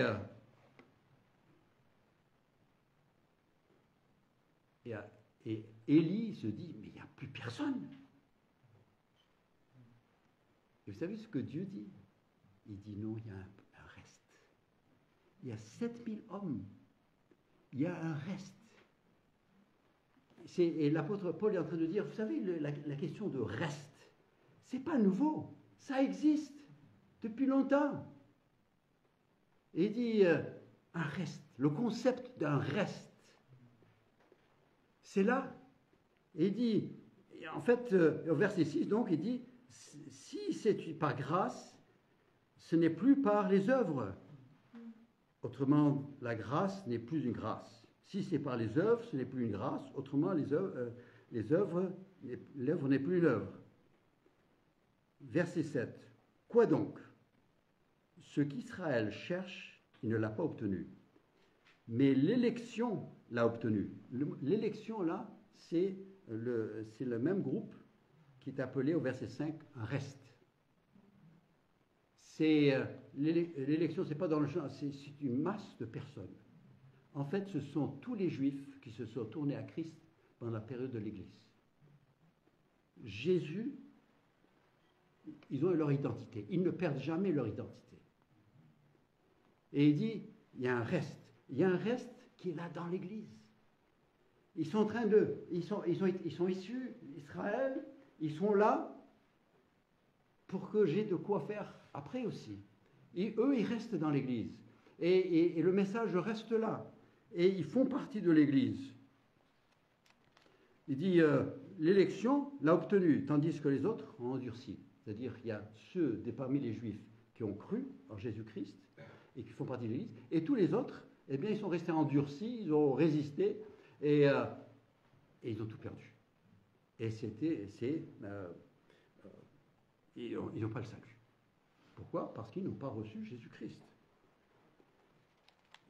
Élie se dit, mais il n'y a plus personne. Et vous savez ce que Dieu dit? Il dit non, il y a un reste. Il y a 7000 hommes. Il y a un reste. Et l'apôtre Paul est en train de dire, vous savez, la question de reste, c'est pas nouveau. Ça existe depuis longtemps. Et il dit un reste, le concept d'un reste. C'est là. Et il dit, en fait, au verset 6, donc, il dit, si c'est par grâce, ce n'est plus par les œuvres. Autrement, la grâce n'est plus une grâce. Si c'est par les œuvres, ce n'est plus une grâce. Autrement, l'œuvre n'est plus une œuvre. Verset 7. Quoi donc? Ce qu'Israël cherche, il ne l'a pas obtenu. Mais l'élection l'a obtenu. L'élection, là, c'est le même groupe qui est appelé au verset 5 un reste. L'élection, c'est pas dans le genre, c'est une masse de personnes. En fait, ce sont tous les Juifs qui se sont tournés à Christ pendant la période de l'Église. Jésus, ils ont leur identité. Ils ne perdent jamais leur identité. Et il dit, il y a un reste. Il y a un reste qui est là dans l'Église. Ils sont en train ils sont issus d'Israël, ils sont là pour que j'ai de quoi faire après aussi. Et eux, ils restent dans l'Église. Et le message reste là. Et ils font partie de l'Église. Il dit, l'élection l'a obtenu, tandis que les autres ont endurci. C'est-à-dire qu'il y a ceux parmi les Juifs qui ont cru en Jésus-Christ et qui font partie de l'Église, et tous les autres, eh bien, ils sont restés endurcis, ils ont résisté, et ils ont tout perdu. Et ils n'ont pas le salut. Pourquoi? Parce qu'ils n'ont pas reçu Jésus-Christ.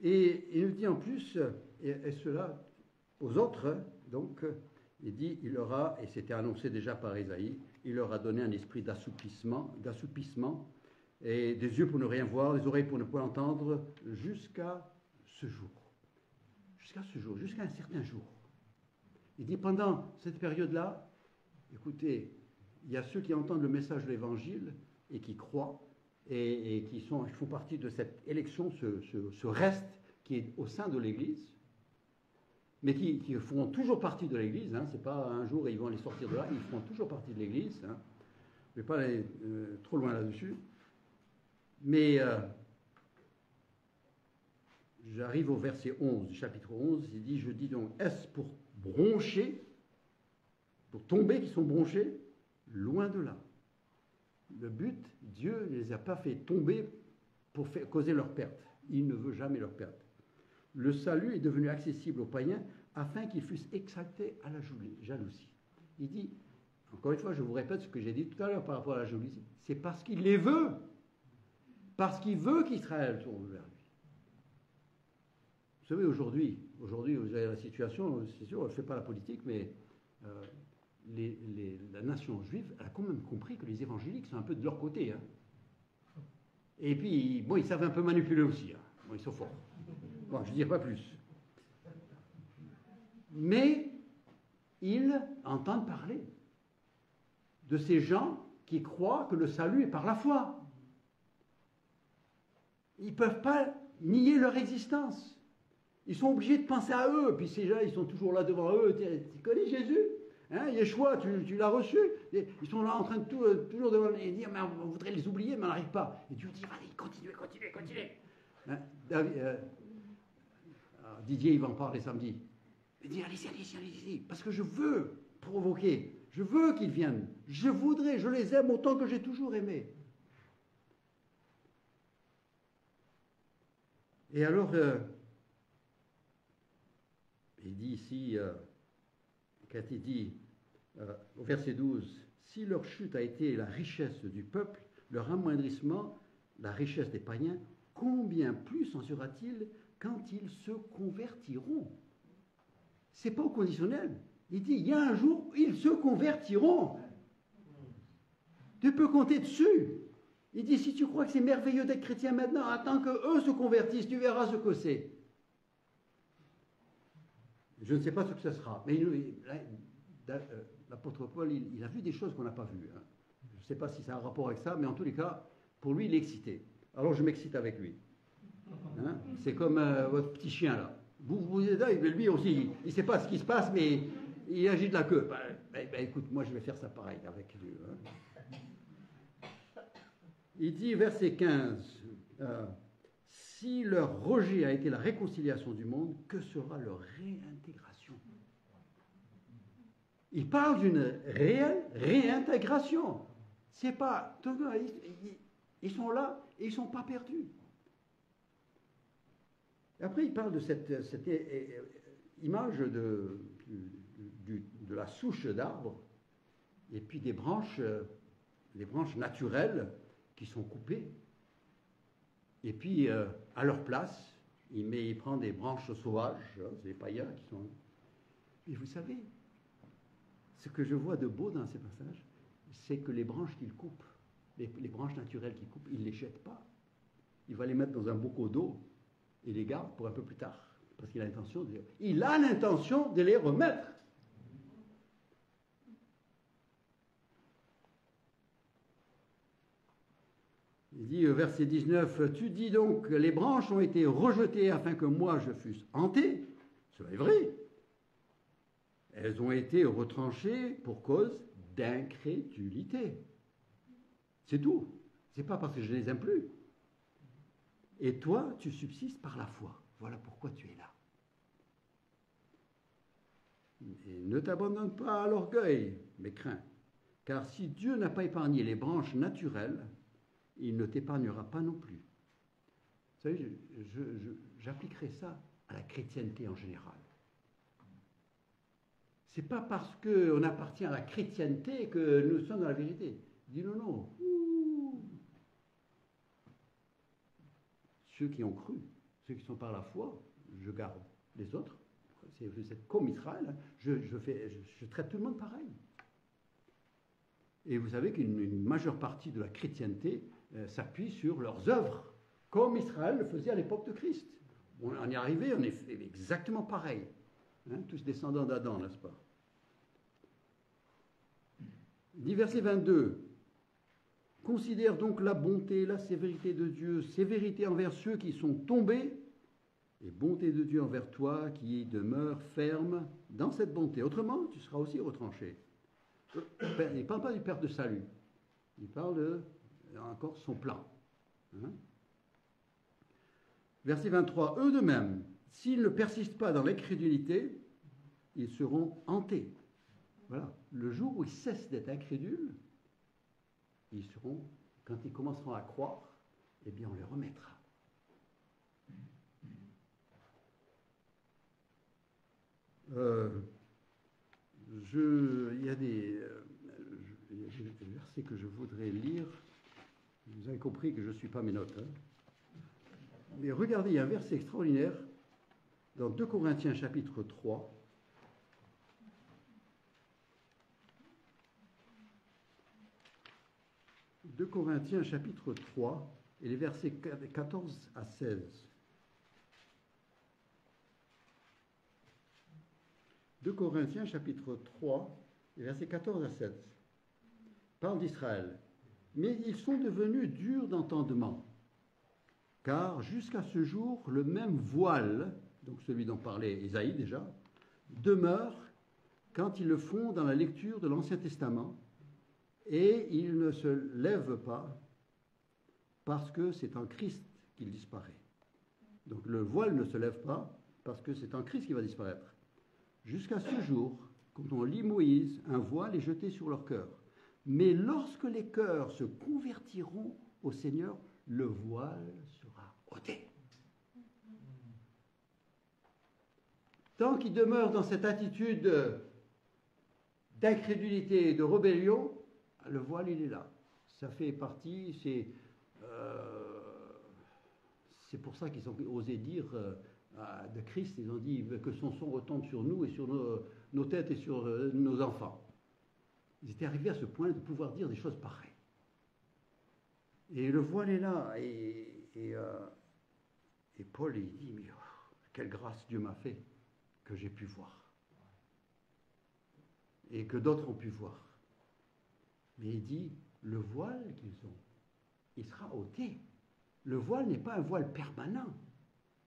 Et il nous dit en plus, et cela aux autres, donc, il dit, il leur a, et c'était annoncé déjà par Isaïe, il leur a donné un esprit d'assoupissement, et des yeux pour ne rien voir, des oreilles pour ne pas entendre, jusqu'à ce jour. Jusqu'à un certain jour. Il dit, pendant cette période-là, écoutez, il y a ceux qui entendent le message de l'Évangile et qui croient, et qui font partie de cette élection, ce reste qui est au sein de l'Église, mais qui font toujours partie de l'Église. Hein, c'est pas un jour et ils vont aller sortir de là, ils font toujours partie de l'Église. Hein. Je ne vais pas aller trop loin là-dessus. Mais j'arrive au verset 11 du chapitre 11, il dit, je dis donc, est-ce pour broncher, pour tomber qui sont bronchés? Loin de là. Le but, Dieu ne les a pas fait tomber pour causer leur perte. Il ne veut jamais leur perte. Le salut est devenu accessible aux païens afin qu'ils fussent exaltés à la jalousie. Il dit, encore une fois, je vous répète ce que j'ai dit tout à l'heure par rapport à la jalousie, c'est parce qu'il les veut. Parce qu'il veut qu'Israël tourne vers lui. Vous savez, aujourd'hui, vous avez la situation, c'est sûr, je ne fais pas la politique, mais la nation juive, elle a quand même compris que les évangéliques sont un peu de leur côté. Hein. Et puis, bon, ils savent un peu manipuler aussi. Hein. Bon, ils sont forts. Bon, je ne dirai pas plus. Mais ils entendent parler de ces gens qui croient que le salut est par la foi. Ils ne peuvent pas nier leur existence. Ils sont obligés de penser à eux. Puis ces gens, ils sont toujours là devant eux. Tu connais Jésus, hein, Yeshua, tu l'as reçu. Ils sont là en train de toujours devant et dire, mais on voudrait les oublier, mais on n'arrive pas. Et Dieu dit, vas-y, continuez. Hein, Didier, il va en parler samedi. Il dit, allez-y, parce que je veux provoquer. Je veux qu'ils viennent. Je les aime autant que j'ai toujours aimé. Et alors, il dit ici, quand il dit au verset 12, si leur chute a été la richesse du peuple, leur amoindrissement, la richesse des païens, combien plus en sera-t-il quand ils se convertiront? C'est pas au conditionnel. Il dit, il y a un jour, ils se convertiront. Tu peux compter dessus. Il dit, si tu crois que c'est merveilleux d'être chrétien maintenant, attends qu'eux se convertissent, tu verras ce que c'est. Je ne sais pas ce que ce sera. Mais l'apôtre Paul, il a vu des choses qu'on n'a pas vues. Hein. Je ne sais pas si ça a un rapport avec ça, mais en tous les cas, pour lui, il est excité. Alors je m'excite avec lui. Hein. C'est comme votre petit chien, là. Vous êtes là, lui aussi, il ne sait pas ce qui se passe, mais il agite la queue. Écoute, moi je vais faire ça pareil avec lui. Hein. Il dit, verset 15, si leur rejet a été la réconciliation du monde, que sera leur réintégration? Il parle d'une réelle réintégration. C'est pas, ils sont là et ils ne sont pas perdus. Et après, il parle de cette image de la souche d'arbre et puis des branches naturelles qui sont coupées. Et puis, à leur place, il prend des branches sauvages, hein, c'est les païens qui sont... Et vous savez, ce que je vois de beau dans ces passages, c'est que les branches qu'il coupe, les branches naturelles qu'il coupe, il ne les jette pas. Il va les mettre dans un bocal d'eau et les garde pour un peu plus tard. Parce qu'il a l'intention de les remettre. Il dit, verset 19, tu dis donc, les branches ont été rejetées afin que moi je fusse hanté. Cela est vrai. Elles ont été retranchées pour cause d'incrédulité. C'est tout. C'est pas parce que je ne les aime plus. Et toi, tu subsistes par la foi. Voilà pourquoi tu es là. Et ne t'abandonne pas à l'orgueil, mais crains. Car si Dieu n'a pas épargné les branches naturelles, il ne t'épargnera pas non plus. Vous savez, j'appliquerai ça à la chrétienté en général. Ce n'est pas parce qu'on appartient à la chrétienté que nous sommes dans la vérité. Il dit non. Ceux qui ont cru, ceux qui sont par la foi, je garde. Les autres, vous êtes comme Israël, je traite tout le monde pareil. Et vous savez qu'une majeure partie de la chrétienté s'appuie sur leurs œuvres, comme Israël le faisait à l'époque de Christ. On y est arrivé, on est fait exactement pareil. Hein, tous descendants d'Adam, n'est-ce pas? Dit verset 22. Considère donc la bonté, la sévérité de Dieu, sévérité envers ceux qui sont tombés, et bonté de Dieu envers toi qui demeure ferme dans cette bonté. Autrement, tu seras aussi retranché. Il ne parle pas du perte de salut. Il parle encore son plan. Hein? Verset 23. Eux de même, s'ils ne persistent pas dans l'incrédulité, ils seront hantés. Voilà. Le jour où ils cessent d'être incrédules, ils seront, quand ils commenceront à croire, eh bien on les remettra. Il y a des versets que je voudrais lire. Vous avez compris que je ne suis pas mes notes. Hein. Mais regardez, il y a un verset extraordinaire dans 2 Corinthiens chapitre 3. 2 Corinthiens chapitre 3. et les versets 14 à 16. 2 Corinthiens chapitre 3, versets 14 à 16. Parle d'Israël. Mais ils sont devenus durs d'entendement, car jusqu'à ce jour, le même voile, donc celui dont parlait Ésaïe déjà, demeure quand ils le font dans la lecture de l'Ancien Testament, et il ne se lève pas parce que c'est en Christ qu'il disparaît. Donc le voile ne se lève pas parce que c'est en Christ qu'il va disparaître. Jusqu'à ce jour, quand on lit Moïse, un voile est jeté sur leur cœur. Mais lorsque les cœurs se convertiront au Seigneur, le voile sera ôté. Tant qu'ils demeurent dans cette attitude d'incrédulité et de rébellion, le voile, il est là. Ça fait partie, c'est pour ça qu'ils ont osé dire de Christ, ils ont dit que son sang retombe sur nous et sur nos têtes et sur nos enfants. Ils étaient arrivés à ce point de pouvoir dire des choses pareilles. Et le voile est là. Et Paul, il dit, mais quelle grâce Dieu m'a fait que j'ai pu voir. Et que d'autres ont pu voir. Mais il dit, le voile qu'ils ont, il sera ôté. Le voile n'est pas un voile permanent.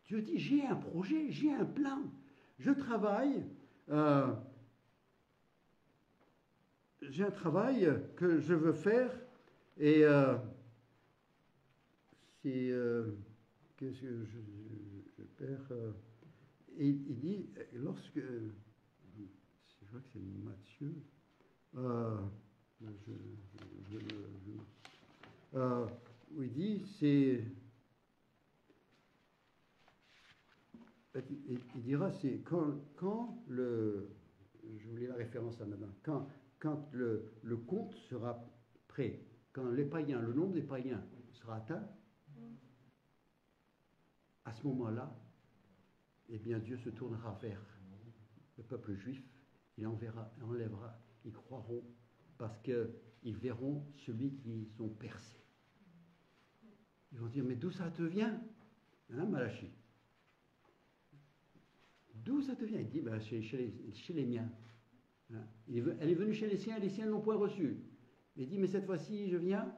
Dieu dit, j'ai un projet, j'ai un plan. Je travaille, j'ai un travail que je veux faire, et c'est... qu'est-ce que je perds et il dit, lorsque... je vois que c'est Matthieu... où il dit, c'est... Il dira, c'est quand le... Je voulais la référence là maintenant. Quand le compte sera prêt, quand les païens, le nombre des païens sera atteint, à ce moment-là, eh bien Dieu se tournera vers le peuple juif, il enlèvera, ils croiront, parce qu'ils verront celui qu'ils ont percé. Ils vont dire, mais d'où ça te vient, hein, Malachi? D'où ça te vient? Il dit, ben, chez les miens. Hein. Elle est venue chez les siens ne l'ont point reçu. Il dit, mais cette fois-ci, je viens.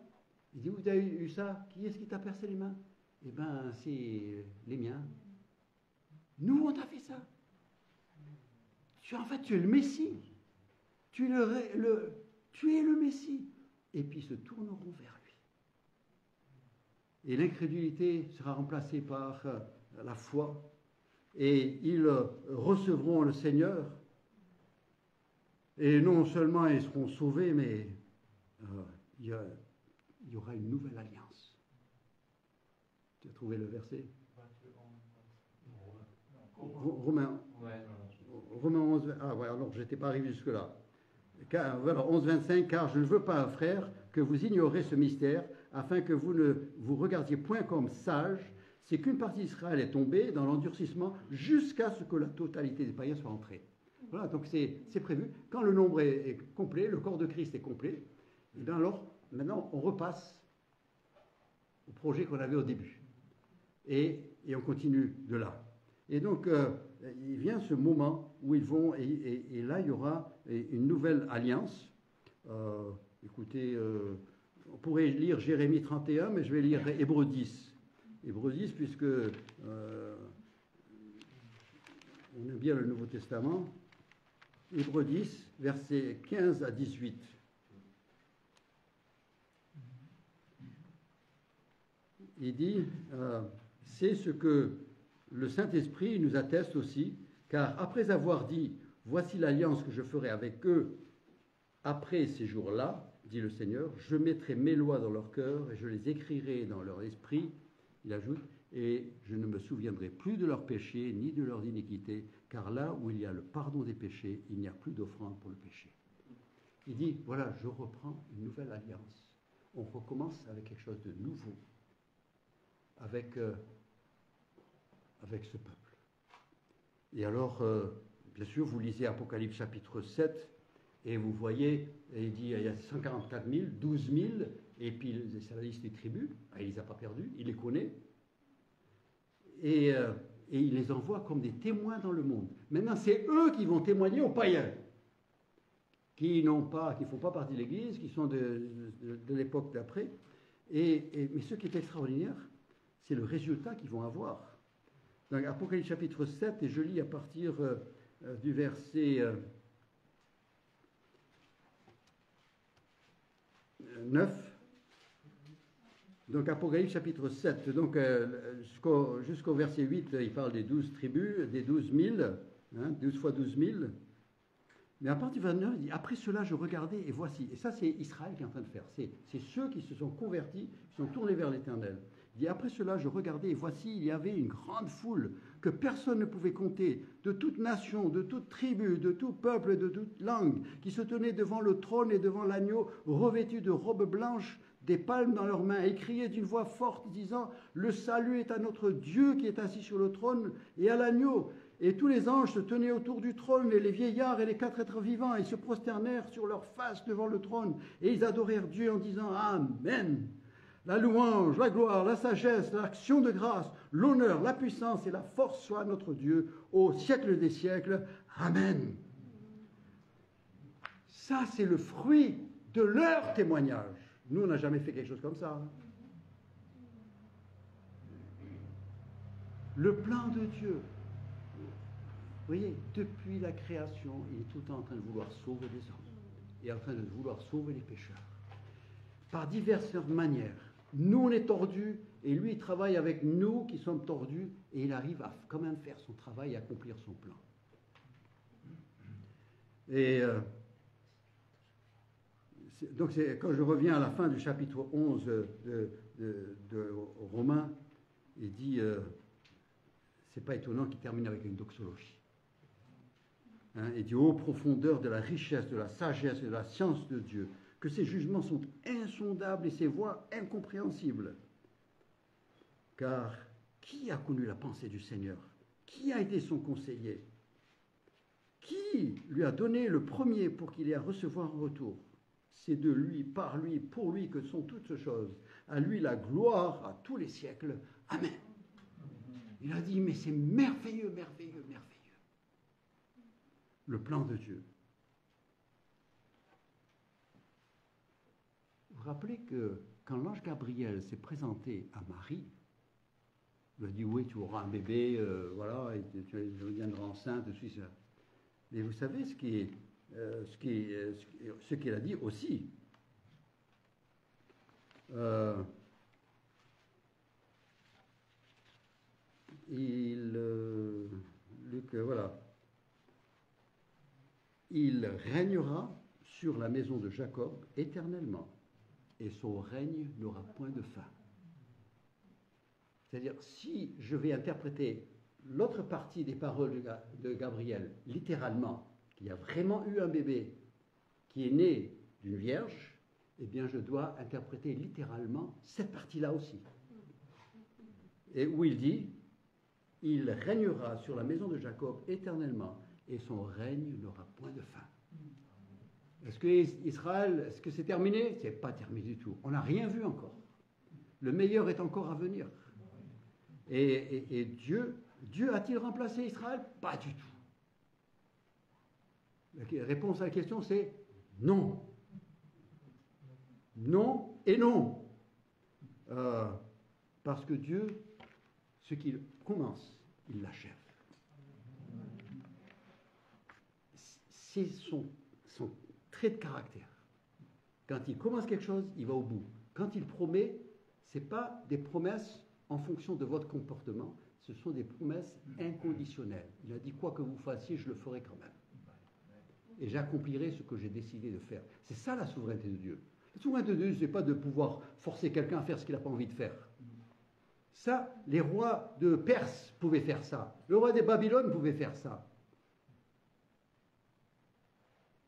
Il dit, où tu as eu ça? Qui est-ce qui t'a percé les mains? Eh bien, c'est les miens. Nous, on t'a fait ça. En fait, tu es le Messie. Tu es le Messie. Et puis, ils se tourneront vers lui. Et l'incrédulité sera remplacée par la foi. Et ils recevront le Seigneur. Et non seulement ils seront sauvés, mais il y aura une nouvelle alliance. Tu as trouvé le verset? Romains 11, ah ouais, alors je n'étais pas arrivé jusque-là. Voilà, 11, 25, car je ne veux pas, frère, que vous ignorez ce mystère, afin que vous ne vous regardiez point comme sages, c'est qu'une partie d'Israël est tombée dans l'endurcissement jusqu'à ce que la totalité des païens soit entrée. Voilà, donc c'est prévu. Quand le nombre est complet, le corps de Christ est complet, et bien alors, maintenant, on repasse au projet qu'on avait au début. Et on continue de là. Et donc, il vient ce moment où ils vont, et là, il y aura une nouvelle alliance. Écoutez, on pourrait lire Jérémie 31, mais je vais lire Hébreux 10. Hébreux 10, puisque on aime bien le Nouveau Testament. Hébreux 10, versets 15 à 18. Il dit, c'est ce que le Saint-Esprit nous atteste aussi, car après avoir dit, voici l'alliance que je ferai avec eux après ces jours-là, dit le Seigneur, je mettrai mes lois dans leur cœur et je les écrirai dans leur esprit, il ajoute, et je ne me souviendrai plus de leurs péchés ni de leurs iniquités, car là où il y a le pardon des péchés, il n'y a plus d'offrande pour le péché. Il dit, voilà, je reprends une nouvelle alliance. On recommence avec quelque chose de nouveau, avec ce peuple. Et alors, bien sûr, vous lisez Apocalypse chapitre 7, et vous voyez, et il dit, il y a 144 000, 12 000, Et puis, c'est la liste des tribus. Il ne les a pas perdues, il les connaît. Et il les envoie comme des témoins dans le monde. Maintenant, c'est eux qui vont témoigner aux païens, qui ne font pas partie de l'Église, qui sont de l'époque d'après. Mais ce qui est extraordinaire, c'est le résultat qu'ils vont avoir. Dans Apocalypse chapitre 7, et je lis à partir du verset 9. Donc Apocalypse chapitre 7, donc, jusqu'au verset 8, il parle des 12 tribus, des 12 000, 12 fois 12 000. Mais à partir du 29, il dit, après cela, je regardais et voici. Et ça, c'est Israël qui est en train de faire. C'est ceux qui se sont convertis, qui sont tournés vers l'Éternel. Il dit, après cela, je regardais et voici, il y avait une grande foule que personne ne pouvait compter, de toute nation, de toute tribu, de tout peuple, de toute langue, qui se tenaient devant le trône et devant l'agneau, revêtus de robes blanches, des palmes dans leurs mains, et criaient d'une voix forte, disant, le salut est à notre Dieu qui est assis sur le trône et à l'agneau. Et tous les anges se tenaient autour du trône, et les vieillards et les 4 êtres vivants, et se prosternèrent sur leur face devant le trône, et ils adorèrent Dieu en disant Amen. La louange, la gloire, la sagesse, l'action de grâce, l'honneur, la puissance et la force soient à notre Dieu au siècle des siècles. Amen. Ça, c'est le fruit de leur témoignage. Nous, on n'a jamais fait quelque chose comme ça. Le plan de Dieu. Vous voyez, depuis la création, il est tout le temps en train de vouloir sauver les hommes. Il est en train de vouloir sauver les pécheurs. Par diverses manières. Nous, on est tordus, et lui, il travaille avec nous qui sommes tordus, et il arrive à quand même faire son travail et accomplir son plan. Et donc, quand je reviens à la fin du chapitre 11 de Romains, il dit, c'est pas étonnant qu'il termine avec une doxologie. Il dit, ô profondeur de la richesse, de la sagesse et de la science de Dieu, que ses jugements sont insondables et ses voies incompréhensibles. Car qui a connu la pensée du Seigneur? Qui a été son conseiller? Qui lui a donné le premier pour qu'il ait à recevoir en retour? C'est de lui, par lui, pour lui que sont toutes choses. À lui la gloire à tous les siècles. Amen. Il a dit, mais c'est merveilleux, merveilleux, merveilleux. Le plan de Dieu. Vous vous rappelez que quand l'ange Gabriel s'est présenté à Marie, il lui a dit, oui, tu auras un bébé, voilà, et tu deviendras enceinte, de ça. Mais vous savez ce qu'il a dit aussi. Voilà. Il régnera sur la maison de Jacob éternellement, et son règne n'aura point de fin. C'est-à-dire, si je vais interpréter l'autre partie des paroles de Gabriel, littéralement, qu'il y a vraiment eu un bébé qui est né d'une vierge, eh bien, je dois interpréter littéralement cette partie-là aussi. Et où il dit, il régnera sur la maison de Jacob éternellement, et son règne n'aura point de fin. Est-ce que Israël, est-ce que c'est terminé? C'est pas terminé du tout. On n'a rien vu encore. Le meilleur est encore à venir. Et Dieu a-t-il remplacé Israël? Pas du tout. La réponse à la question, c'est non. Non et non. Parce que Dieu, ce qu'il commence, il l'achève. C'est son trait de caractère. Quand il commence quelque chose, il va au bout. Quand il promet, ce n'est pas des promesses en fonction de votre comportement, ce sont des promesses inconditionnelles. Il a dit, quoi que vous fassiez, je le ferai quand même. Et j'accomplirai ce que j'ai décidé de faire. C'est ça la souveraineté de Dieu. La souveraineté de Dieu, ce n'est pas de pouvoir forcer quelqu'un à faire ce qu'il n'a pas envie de faire. Ça, les rois de Perse pouvaient faire ça. Le roi des Babylone pouvait faire ça.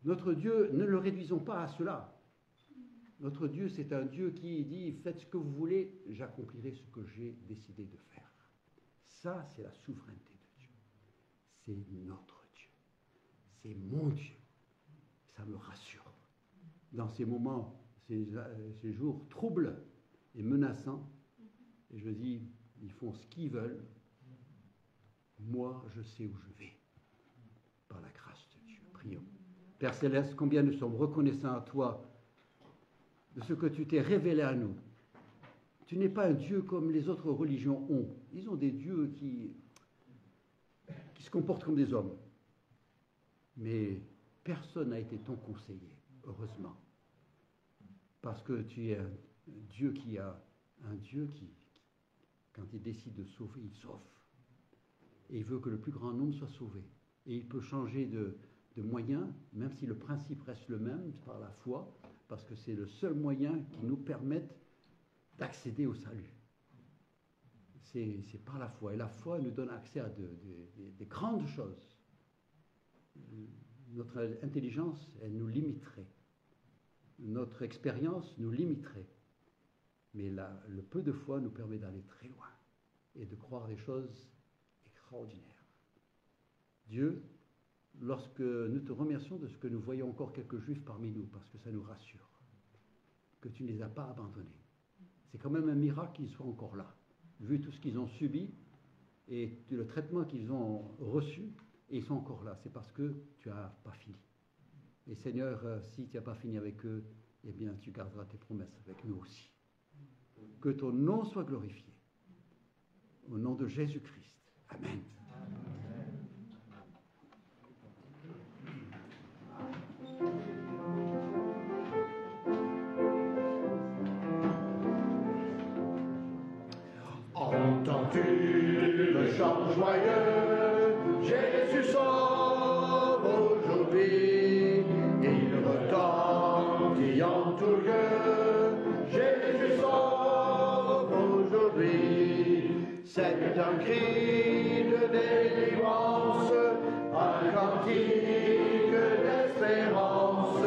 Notre Dieu, ne le réduisons pas à cela. Notre Dieu, c'est un Dieu qui dit, faites ce que vous voulez, j'accomplirai ce que j'ai décidé de faire. Ça, c'est la souveraineté de Dieu. C'est notre Dieu. C'est mon Dieu. Ça me rassure. Dans ces moments, ces jours troubles et menaçants. Et je dis, ils font ce qu'ils veulent. Moi, je sais où je vais. Par la grâce de Dieu. Prions. Père Céleste, combien nous sommes reconnaissants à toi de ce que tu t'es révélé à nous. Tu n'es pas un Dieu comme les autres religions ont. Ils ont des dieux qui se comportent comme des hommes. Mais personne n'a été ton conseiller, heureusement. Parce que tu es un Dieu qui, quand il décide de sauver, il sauve. Et il veut que le plus grand nombre soit sauvé. Et il peut changer de moyens, même si le principe reste le même, par la foi, parce que c'est le seul moyen qui nous permette d'accéder au salut. C'est par la foi. Et la foi nous donne accès à des grandes choses. Notre intelligence, elle nous limiterait. Notre expérience nous limiterait. Mais le peu de foi nous permet d'aller très loin et de croire des choses extraordinaires. Dieu, lorsque nous te remercions de ce que nous voyons encore quelques juifs parmi nous, parce que ça nous rassure, que tu ne les as pas abandonnés. C'est quand même un miracle qu'ils soient encore là, vu tout ce qu'ils ont subi et le traitement qu'ils ont reçu, et ils sont encore là. C'est parce que tu n'as pas fini. Et Seigneur, si tu n'as pas fini avec eux, eh bien tu garderas tes promesses avec nous aussi. Que ton nom soit glorifié. Au nom de Jésus-Christ. Amen. Entends-tu le chant joyeux? Jésus sauve aujourd'hui. Il retentit en tout lieu. Jésus sauve aujourd'hui. C'est un cri de délivrance, un cantique d'espérance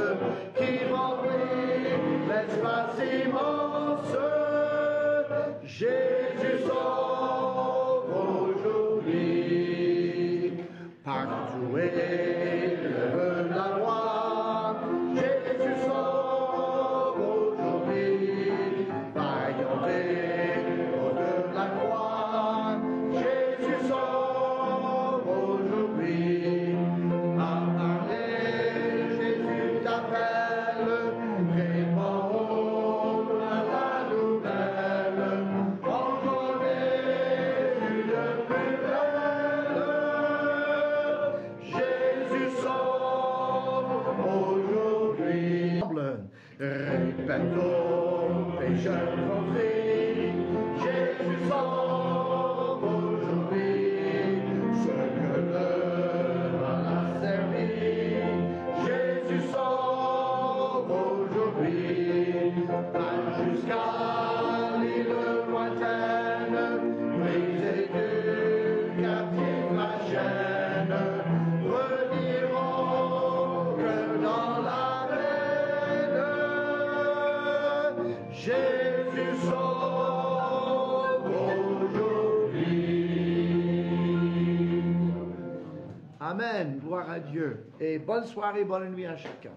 qui remplit l'espace immense. Jésus sauve aujourd'hui. Partout élève la voix. Jésus sauve aujourd'hui. Vaillant héros de la croix. Jésus sauve aujourd'hui. À parler, Jésus t'appelle. Réponds à la nouvelle. Encore une plus belle. Jésus sauve aujourd'hui. Répétons, pécheurs contrits. Jésus sauve aujourd'hui. Ceux que le mal a servi. Jésus sauve aujourd'hui. Va jusqu'à l'île lointaine, brisée du captif la chaîne. Rediront que dans l'arène, Jésus sauve aujourd'hui. Amen, gloire à Dieu. Et bonne soirée, bonne nuit à chacun.